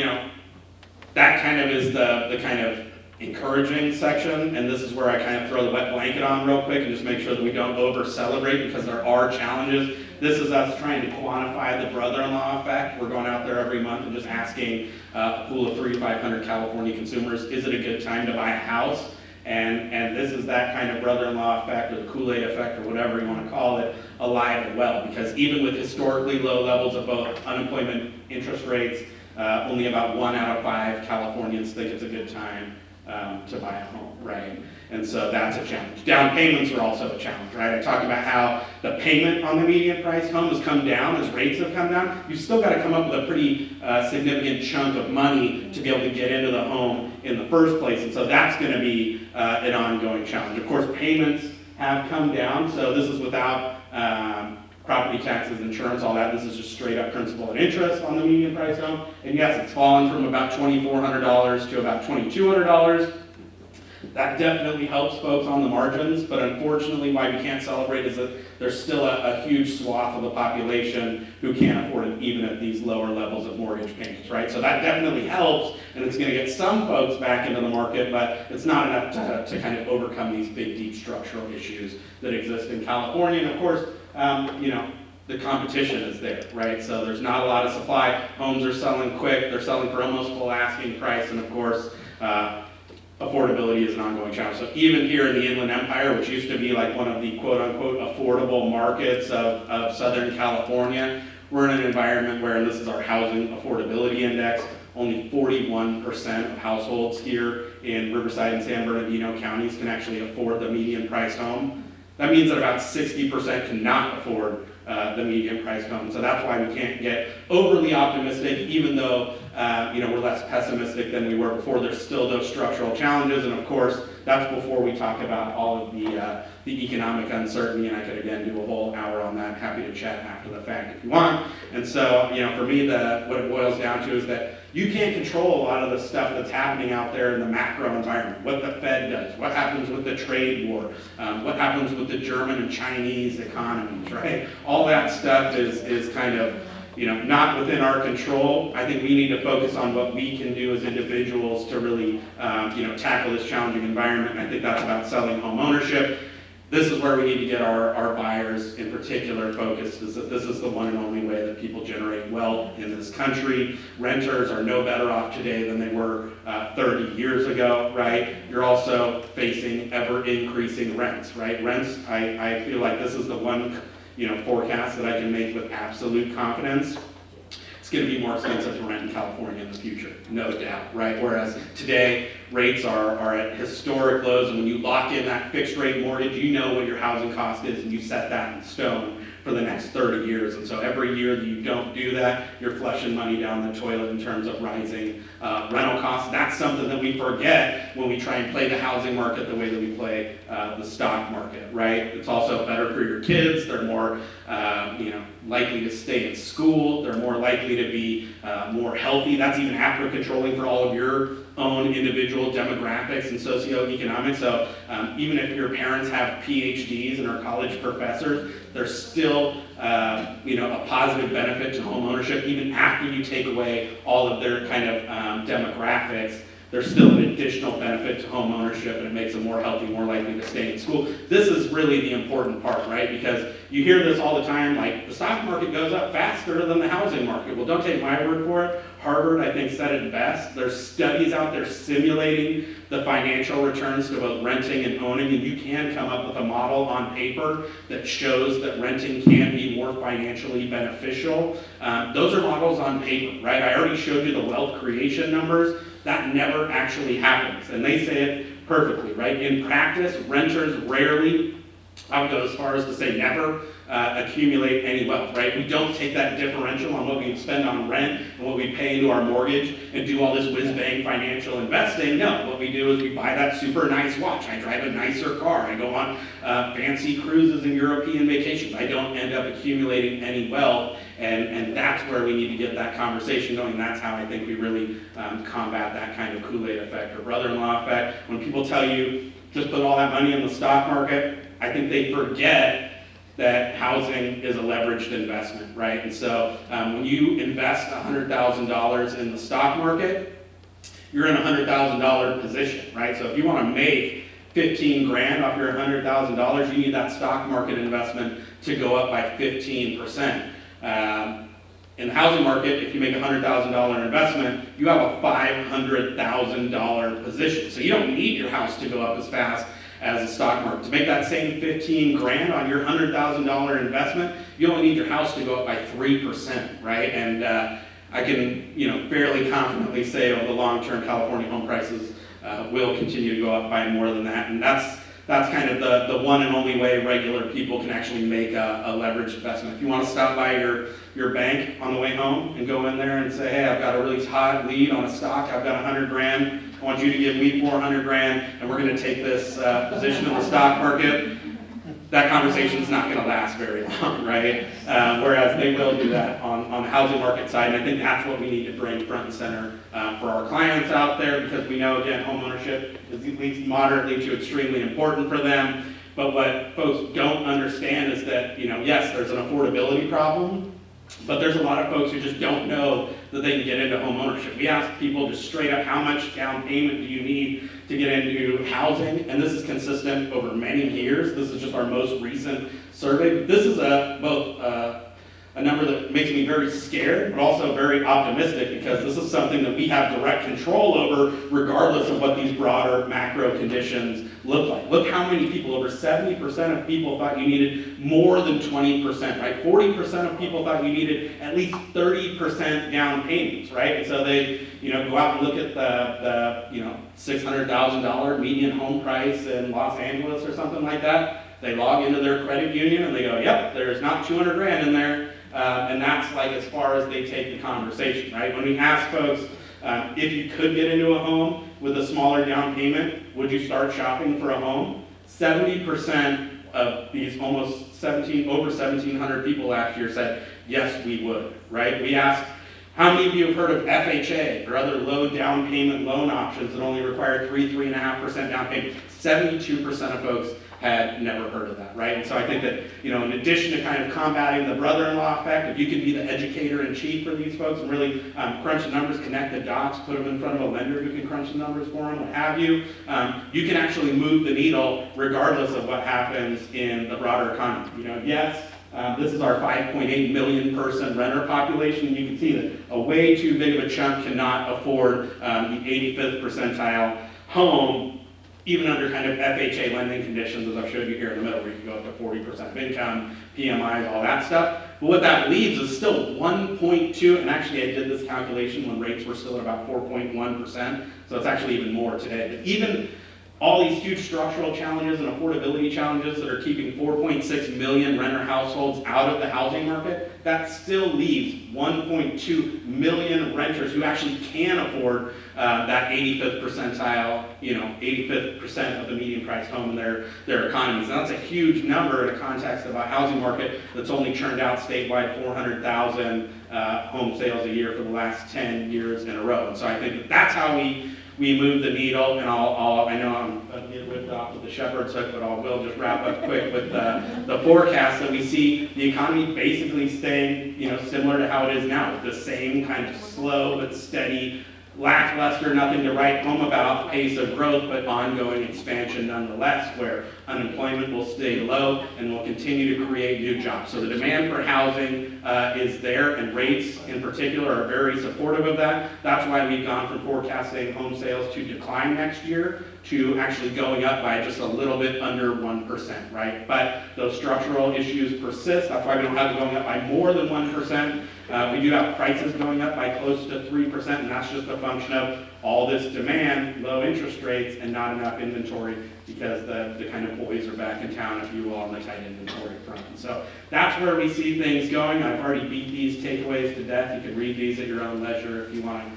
that kind of is the kind of encouraging section, and this is where I kind of throw the wet blanket on real quick and just make sure that we don't over-celebrate, because there are challenges. This is us trying to quantify the brother-in-law effect. We're going out there every month and just asking a pool of 300 to 500 California consumers, is it a good time to buy a house? And this is that kind of brother-in-law effect, or the Kool-Aid effect, or whatever you want to call it, alive and well, because even with historically low levels of both unemployment, interest rates, only about 1 out of 5 Californians think it's a good time to buy a home, right? And so that's a challenge. Down payments are also a challenge, right? I talked about how the payment on the median price home has come down as rates have come down. You've still got to come up with a pretty significant chunk of money to be able to get into the home in the first place. And so that's going to be an ongoing challenge. Of course, payments have come down. So this is without property taxes, insurance, all that. This is just straight up principal and interest on the median price home. And yes, it's fallen from about $2,400 to about $2,200. That definitely helps folks on the margins, but unfortunately why we can't celebrate is that there's still a huge swath of the population who can't afford it even at these lower levels of mortgage payments, right? So that definitely helps, and it's going to get some folks back into the market, but it's not enough to kind of overcome these big, deep structural issues that exist in California. And of course, the competition is there, right? So there's not a lot of supply. Homes are selling quick. They're selling for almost full asking price. And of course, affordability is an ongoing challenge. So even here in the Inland Empire, which used to be like one of the quote unquote affordable markets of Southern California, we're in an environment where, and this is our housing affordability index, only 41% of households here in Riverside and San Bernardino counties can actually afford the median priced home. That means that about 60% cannot afford the median price home. So that's why we can't get overly optimistic, even though we're less pessimistic than we were before. There's still those structural challenges, and of course, that's before we talk about all of the economic uncertainty, and I could again do a whole hour on that. Happy to chat after the fact if you want. And so, for me, what it boils down to is that you can't control a lot of the stuff that's happening out there in the macro environment, what the Fed does, what happens with the trade war, what happens with the German and Chinese economies, right? All that stuff is kind of not within our control. I think we need to focus on what we can do as individuals to really, tackle this challenging environment. And I think that's about selling home ownership. This is where we need to get our buyers in particular focused, is that this is the one and only way that people generate wealth in this country. Renters are no better off today than they were 30 years ago, right? You're also facing ever increasing rents, right? Rents, I feel like this is the one forecast that I can make with absolute confidence. It's going to be more expensive to rent in California in the future, no doubt, right? Whereas today, rates are at historic lows, and when you lock in that fixed rate mortgage, you know what your housing cost is, and you set that in stone for the next 30 years. And so every year that you don't do that, you're flushing money down the toilet in terms of rising rental costs. That's something that we forget when we try and play the housing market the way that we play the stock market, right? It's also better for your kids. They're more likely to stay in school. They're more likely to be more healthy. That's even after controlling for all of your own individual demographics and socioeconomics. So even if your parents have PhDs and are college professors, there's still a positive benefit to home ownership even after you take away all of their kind of demographics there's still an additional benefit to home ownership, and it makes them more healthy, more likely to stay in school. This is really the important part, right? Because you hear this all the time, like the stock market goes up faster than the housing market. Well, don't take my word for it. Harvard, I think, said it best. There's studies out there simulating the financial returns to both renting and owning, and you can come up with a model on paper that shows that renting can be more financially beneficial. Those are models on paper, right? I already showed you the wealth creation numbers. That never actually happens, and they say it perfectly, right? In practice, renters rarely, I would go as far as to say never, accumulate any wealth, right? We don't take that differential on what we spend on rent and what we pay into our mortgage and do all this whiz-bang financial investing. No, what we do is we buy that super nice watch. I drive a nicer car. I go on fancy cruises and European vacations. I don't end up accumulating any wealth, and that's where we need to get that conversation going. That's how I think we really combat that kind of Kool-Aid effect or brother-in-law effect. When people tell you, just put all that money in the stock market, I think they forget that housing is a leveraged investment, right? And so when you invest $100,000 in the stock market, you're in a $100,000 position, right? So if you want to make 15 grand off your $100,000, you need that stock market investment to go up by 15%. In the housing market, if you make a $100,000 investment, you have a $500,000 position. So you don't need your house to go up as fast as a stock market. To make that same 15 grand on your $100,000 investment, you only need your house to go up by 3%, right? And I can, fairly confidently say over the long term, California home prices will continue to go up by more than that. And that's kind of the one and only way regular people can actually make a leveraged investment. If you want to stop by your bank on the way home and go in there and say, hey, I've got a really hot lead on a stock, I've got 100 grand, I want you to give me 400 grand, and we're going to take this position in the stock market, that conversation's not going to last very long, right? Whereas they will do that on the housing market side, and I think that's what we need to bring front and center for our clients out there, because we know, again, home ownership is at least moderately to extremely important for them. But what folks don't understand is that, yes, there's an affordability problem, but there's a lot of folks who just don't know that they can get into home ownership. We ask people just straight up, how much down payment do you need to get into housing? And this is consistent over many years. This is just our most recent survey. This is both a number that makes me very scared, but also very optimistic, because this is something that we have direct control over, regardless of what these broader macro conditions look like. Look how many people, over 70% of people thought you needed more than 20%, right? 40% of people thought you needed at least 30% down payments, right? And so they, go out and look at the $600,000 median home price in Los Angeles or something like that. They log into their credit union and they go, yep, there's not 200 grand in there. And that's like as far as they take the conversation, right? When we ask folks, if you could get into a home with a smaller down payment, would you start shopping for a home? 70% of these over 1,700 people last year said, yes, we would, right? We asked, how many of you have heard of FHA or other low down payment loan options that only require 3.5% down payment? 72% of folks had never heard of that, right? And so I think that, in addition to kind of combating the brother-in-law effect, if you can be the educator-in-chief for these folks and really crunch the numbers, connect the dots, put them in front of a lender who can crunch the numbers for them, what have you, you can actually move the needle regardless of what happens in the broader economy. Yes, this is our 5.8 million person renter population, and you can see that a way too big of a chunk cannot afford the 85th percentile home, even under kind of FHA lending conditions, as I've showed you here in the middle, where you can go up to 40% of income, PMIs, all that stuff. But what that leaves is still 1.2, and actually I did this calculation when rates were still at about 4.1%, so it's actually even more today. But even all these huge structural challenges and affordability challenges that are keeping 4.6 million renter households out of the housing market, that still leaves 1.2 million renters who actually can afford that 85th percentile, 85th% of the median priced home in their economies. And that's a huge number in a context of a housing market that's only churned out statewide 400,000 home sales a year for the last 10 years in a row. And so I think that's how we move the needle, and I know I'm going to get whipped off with the shepherd's hook, but we'll just wrap up quick with the forecast that we see the economy basically staying, similar to how it is now, with the same kind of slow but steady lackluster, nothing to write home about pace of growth, but ongoing expansion nonetheless, where unemployment will stay low and will continue to create new jobs. So the demand for housing is there, and rates in particular are very supportive of that. That's why we've gone from forecasting home sales to decline next year to actually going up by just a little bit under 1%, right? But those structural issues persist. That's why we don't have it going up by more than 1%. We do have prices going up by close to 3%, and that's just a function of all this demand, low interest rates, and not enough inventory, because the kind of boys are back in town, if you will, on the tight inventory front. And so that's where we see things going. I've already beat these takeaways to death. You can read these at your own leisure if you want to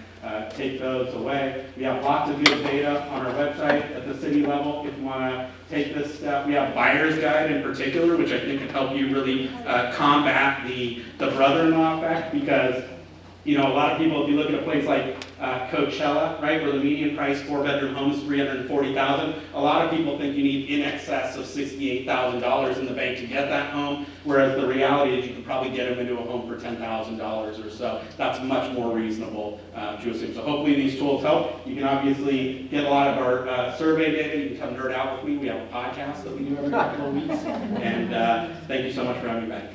take those away. We have lots of good data on our website at the city level if you want to take this step. We have buyer's guide in particular, which I think can help you really combat the brother-in-law effect, because you know, a lot of people, if you look at a place like Coachella, right, where the median price 4-bedroom home is $340,000, a lot of people think you need in excess of $68,000 in the bank to get that home, whereas the reality is you can probably get them into a home for $10,000 or so. That's much more reasonable to assume. So hopefully these tools help. You can obviously get a lot of our survey data. You can come nerd out with me. We have a podcast that we do every couple of weeks. And thank you so much for having me back.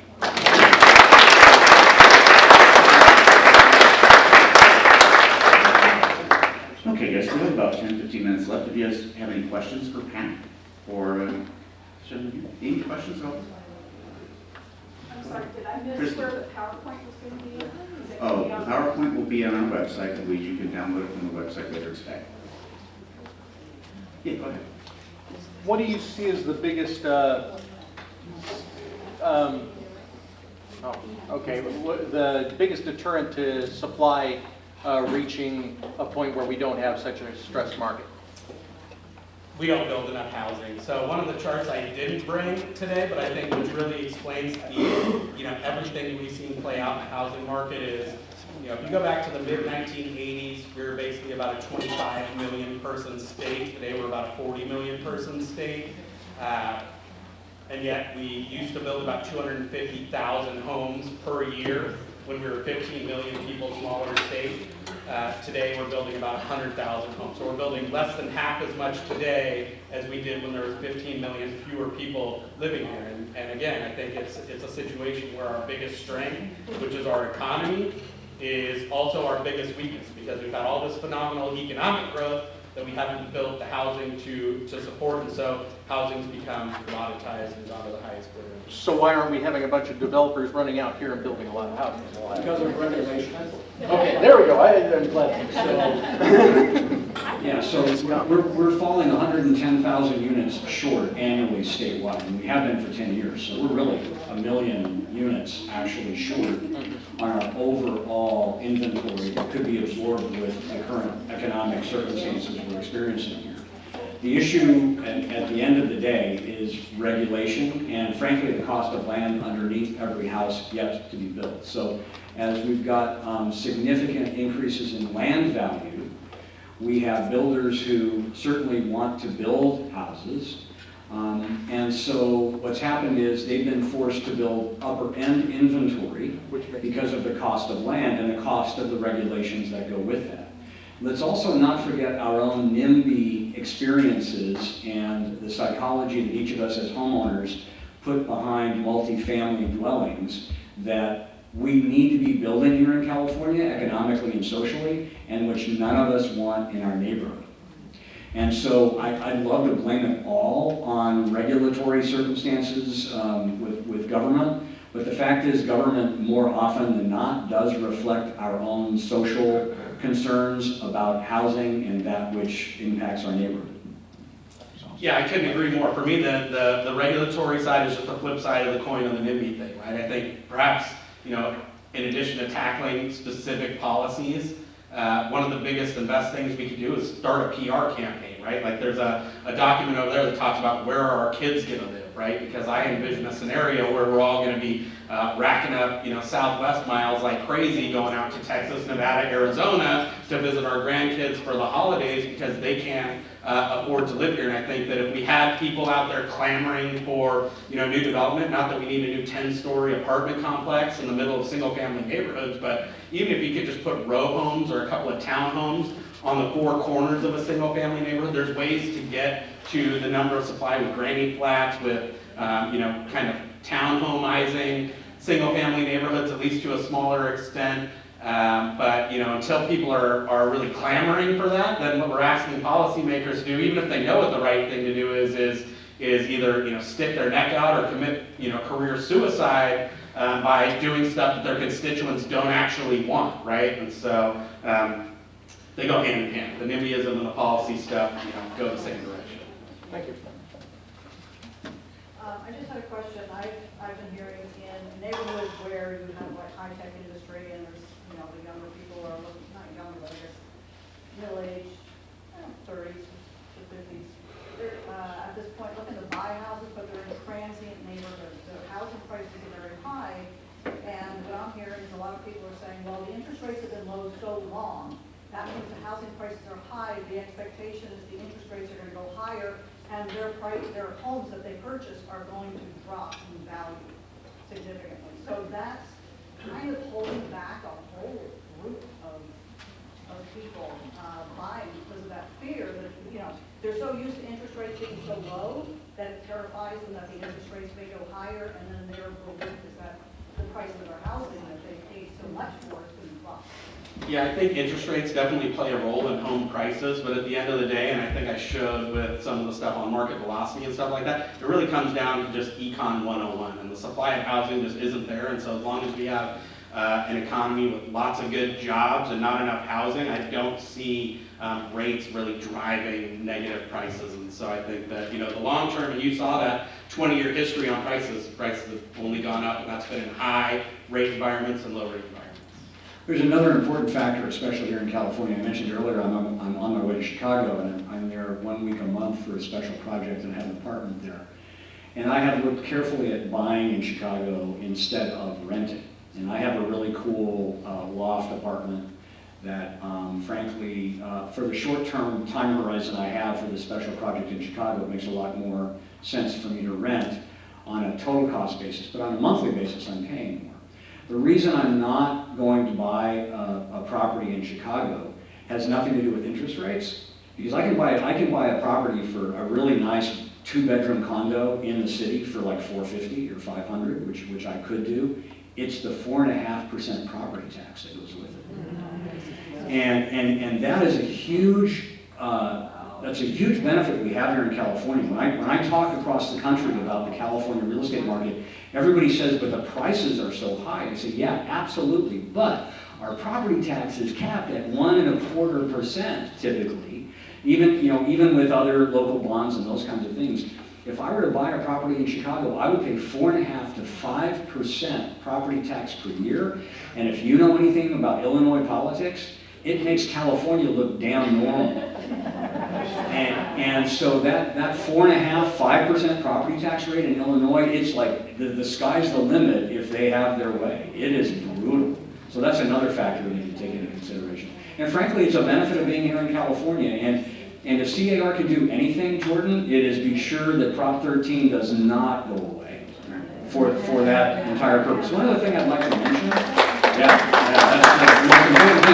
Okay, guys, we have about 10-15 minutes left. If you guys have any questions for Pat or any questions? I'm sorry, did I miss Kristen. where the PowerPoint was going to be? Is it Oh, gonna be the on- PowerPoint will be on our website. I believe you can download it from the website later today. Yeah, go ahead. What do you see as the biggest, the biggest deterrent to supply reaching a point where we don't have such a stressed market? We don't build enough housing. So one of the charts I didn't bring today, but I think which really explains everything we've seen play out in the housing market is, if you go back to the mid-1980s, we were basically about a 25 million person state. Today we're about a 40 million person state. And yet we used to build about 250,000 homes per year when we were 15 million people smaller state. Today we're building about 100,000 homes. So we're building less than half as much today as we did when there was 15 million fewer people living here. And again, I think it's a situation where our biggest strength, which is our economy, is also our biggest weakness, because we've got all this phenomenal economic growth that we haven't built the housing to support, and so housing's become commoditized and gone to the highest bidder. So why aren't we having a bunch of developers running out here and building a lot of houses? Because of regulation. Okay, there we go. I'm glad. Yeah, so we're falling 110,000 units short annually statewide, and we have been for 10 years. So we're really 1 million units actually short on our overall inventory that could be absorbed with the current economic circumstances we're experiencing here. The issue at the end of the day is regulation, and frankly the cost of land underneath every house yet to be built. So as we've got significant increases in land value, we have builders who certainly want to build houses, and so what's happened is they've been forced to build upper end inventory because of the cost of land and the cost of the regulations that go with that. Let's also not forget our own NIMBY experiences and the psychology that each of us as homeowners put behind multifamily dwellings that we need to be building here in California economically and socially, and which none of us want in our neighborhood. And so I'd love to blame it all on regulatory circumstances with government, but the fact is government more often than not does reflect our own social concerns about housing and that which impacts our neighborhood. Yeah, I couldn't agree more. For me, the regulatory side is just the flip side of the coin on the NIMBY thing, right? I think perhaps, in addition to tackling specific policies, one of the biggest and best things we could do is start a PR campaign, right? Like there's a document over there that talks about where are our kids going to live, right? Because I envision a scenario where we're all going to be racking up, Southwest miles like crazy, going out to Texas, Nevada, Arizona to visit our grandkids for the holidays because they can't afford to live here. And I think that if we had people out there clamoring for, new development, not that we need a new 10-story apartment complex in the middle of single-family neighborhoods, but even if you could just put row homes or a couple of townhomes on the four corners of a single-family neighborhood, there's ways to get to the number of supply with granny flats, with, kind of townhomeizing single-family neighborhoods, at least to a smaller extent. But until people are really clamoring for that, then what we're asking policymakers to do, even if they know what the right thing to do is either stick their neck out or commit career suicide by doing stuff that their constituents don't actually want, right? And so they go hand in hand. The NIMBYism and the policy stuff go the same direction. Thank you. I just had a question. I've been hearing in neighborhoods where you have like high-tech industry and there's, the younger people are looking, not younger, but I guess middle-aged, 30s to 50s. They're at this point looking to buy houses, but they're in transient neighborhoods. The housing prices are very high. And what I'm hearing is a lot of people are saying, well, the interest rates have been low so long. That means the housing prices are high. The expectation is the interest rates are going to go higher, and their homes that they purchase are going to drop in value significantly. So that's kind of holding back a whole group of people buying because of that fear that, they're so used to interest rates being so low that it terrifies them that the interest rates may go higher, and then their belief is that the price of their housing that they pay so much for is going to drop. Yeah, I think interest rates definitely play a role in home prices, but at the end of the day, and I think I showed with some of the stuff on market velocity and stuff like that, it really comes down to just Econ 101, and the supply of housing just isn't there, and so as long as we have an economy with lots of good jobs and not enough housing, I don't see rates really driving negative prices. And so I think that, the long term, and you saw that 20-year history on prices have only gone up, and that's been in high rate environments and low rate environments. There's another important factor, especially here in California. I mentioned earlier I'm on my way to Chicago, and I'm there 1 week a month for a special project, and I have an apartment there. And I have looked carefully at buying in Chicago instead of renting. And I have a really cool loft apartment that, frankly, for the short-term time horizon I have for this special project in Chicago, it makes a lot more sense for me to rent on a total cost basis. But on a monthly basis, I'm paying more. The reason I'm not going to buy a property in Chicago has nothing to do with interest rates, because I can buy a property for a really nice 2-bedroom condo in the city for like $450 or $500, which I could do. It's the 4.5% property tax that goes with it, and that is a huge that's a huge benefit we have here in California. When I talk across the country about the California real estate market, everybody says, but the prices are so high. I say, yeah, absolutely, but our property tax is capped at 1.25% typically, even with other local bonds and those kinds of things. If I were to buy a property in Chicago, I would pay 4.5% to 5% property tax per year. And if you know anything about Illinois politics, it makes California look damn normal. And so that 4.5%, 5% property tax rate in Illinois, it's like the sky's the limit if they have their way. It is brutal. So that's another factor we need to take into consideration. And frankly, it's a benefit of being here in California. And if CAR can do anything, Jordan, it is be sure that Prop 13 does not go away for that entire purpose. One other thing I'd like to mention, that's the most important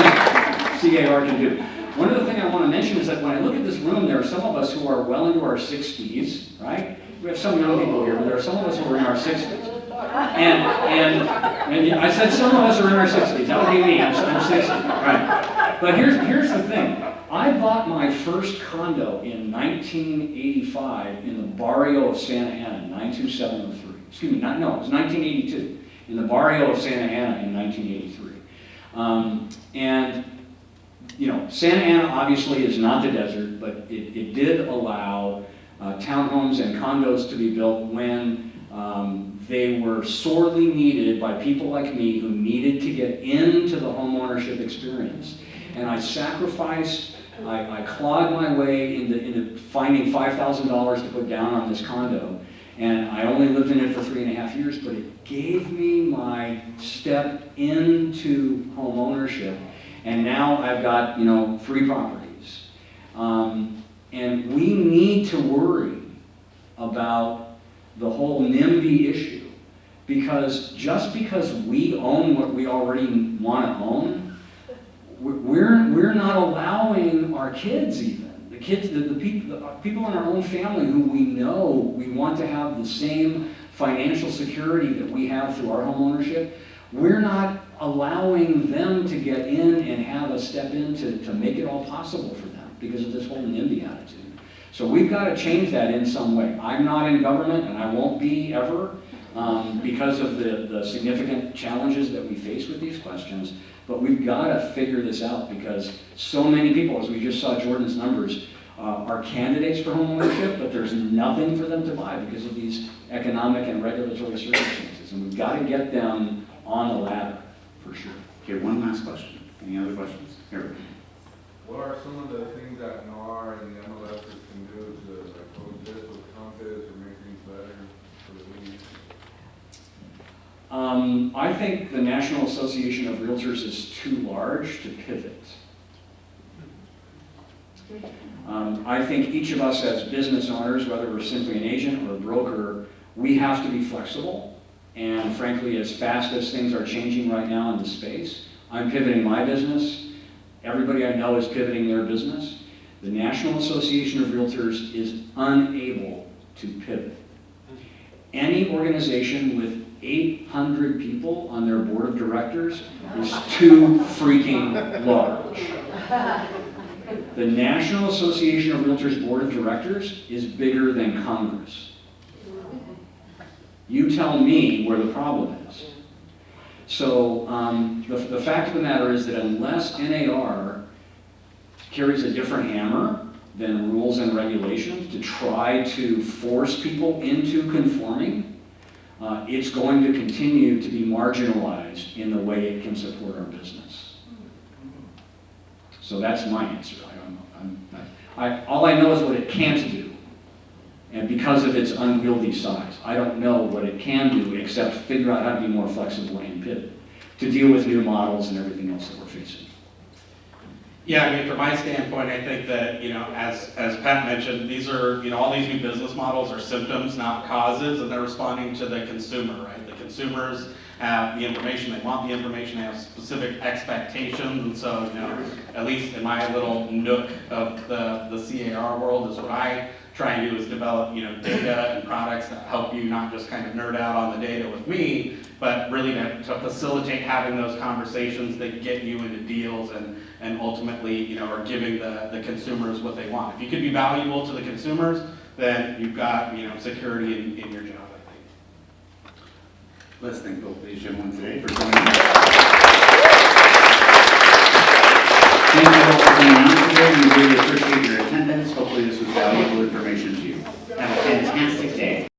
thing CAR can do. One other thing I want to mention is that when I look at this room, there are some of us who are well into our 60s, right? We have some young people here, but there are some of us who are in our 60s. And I said some of us are in our 60s. That would be me. I'm 60, right? But here's the thing. I bought my first condo in 1985 in the barrio of Santa Ana, 92703. Excuse me, it was 1982, in the barrio of Santa Ana in 1983. Santa Ana obviously is not the desert, but it did allow townhomes and condos to be built when they were sorely needed by people like me who needed to get into the homeownership experience. And I sacrificed, I clawed my way into finding $5,000 to put down on this condo. And I only lived in it for 3.5 years, but it gave me my step into homeownership. And now I've got, 3 properties. And we need to worry about the whole NIMBY issue, because just because we own what we already want to own, we're not allowing our kids even, the people in our own family who we know we want to have the same financial security that we have through our home ownership, we're not allowing them to get in and have a step in to make it all possible for them because of this whole NIMBY attitude. So we've got to change that in some way. I'm not in government, and I won't be ever, because of the significant challenges that we face with these questions. But we've got to figure this out, because so many people, as we just saw Jordan's numbers, are candidates for home ownership, but there's nothing for them to buy because of these economic and regulatory circumstances. And we've got to get them on the ladder, for sure. Okay, one last question. Any other questions? Here. What are some of the things that NAR and the MLSs can do to like coexist with Compass or make things better for the league? I think the National Association of Realtors is too large to pivot. I think each of us as business owners, whether we're simply an agent or a broker, we have to be flexible. And frankly, as fast as things are changing right now in the space, I'm pivoting my business. Everybody I know is pivoting their business. The National Association of Realtors is unable to pivot. Any organization with 800 people on their board of directors is too freaking large. The National Association of Realtors Board of Directors is bigger than Congress. You tell me where the problem is. So the fact of the matter is that unless NAR carries a different hammer than rules and regulations to try to force people into conforming, it's going to continue to be marginalized in the way it can support our business. So that's my answer. All I know is what it can't do. And because of its unwieldy size, I don't know what it can do except figure out how to be more flexible and pivot to deal with new models and everything else that we're facing. Yeah, I mean, from my standpoint, I think that, as Pat mentioned, these are, all these new business models are symptoms, not causes, and they're responding to the consumer, right? The consumers have the information, they want the information, they have specific expectations, and so, at least in my little nook of the CAR world, is what I try and do is develop, data and products that help you not just kind of nerd out on the data with me, but really to facilitate having those conversations that get you into deals and ultimately, are giving the consumers what they want. If you could be valuable to the consumers, then you've got, security in your job, I think. Let's thank both these gentlemen today for joining us. Thank you all for coming out today. We really appreciate your attendance. Hopefully this was valuable information to you. Have a fantastic day.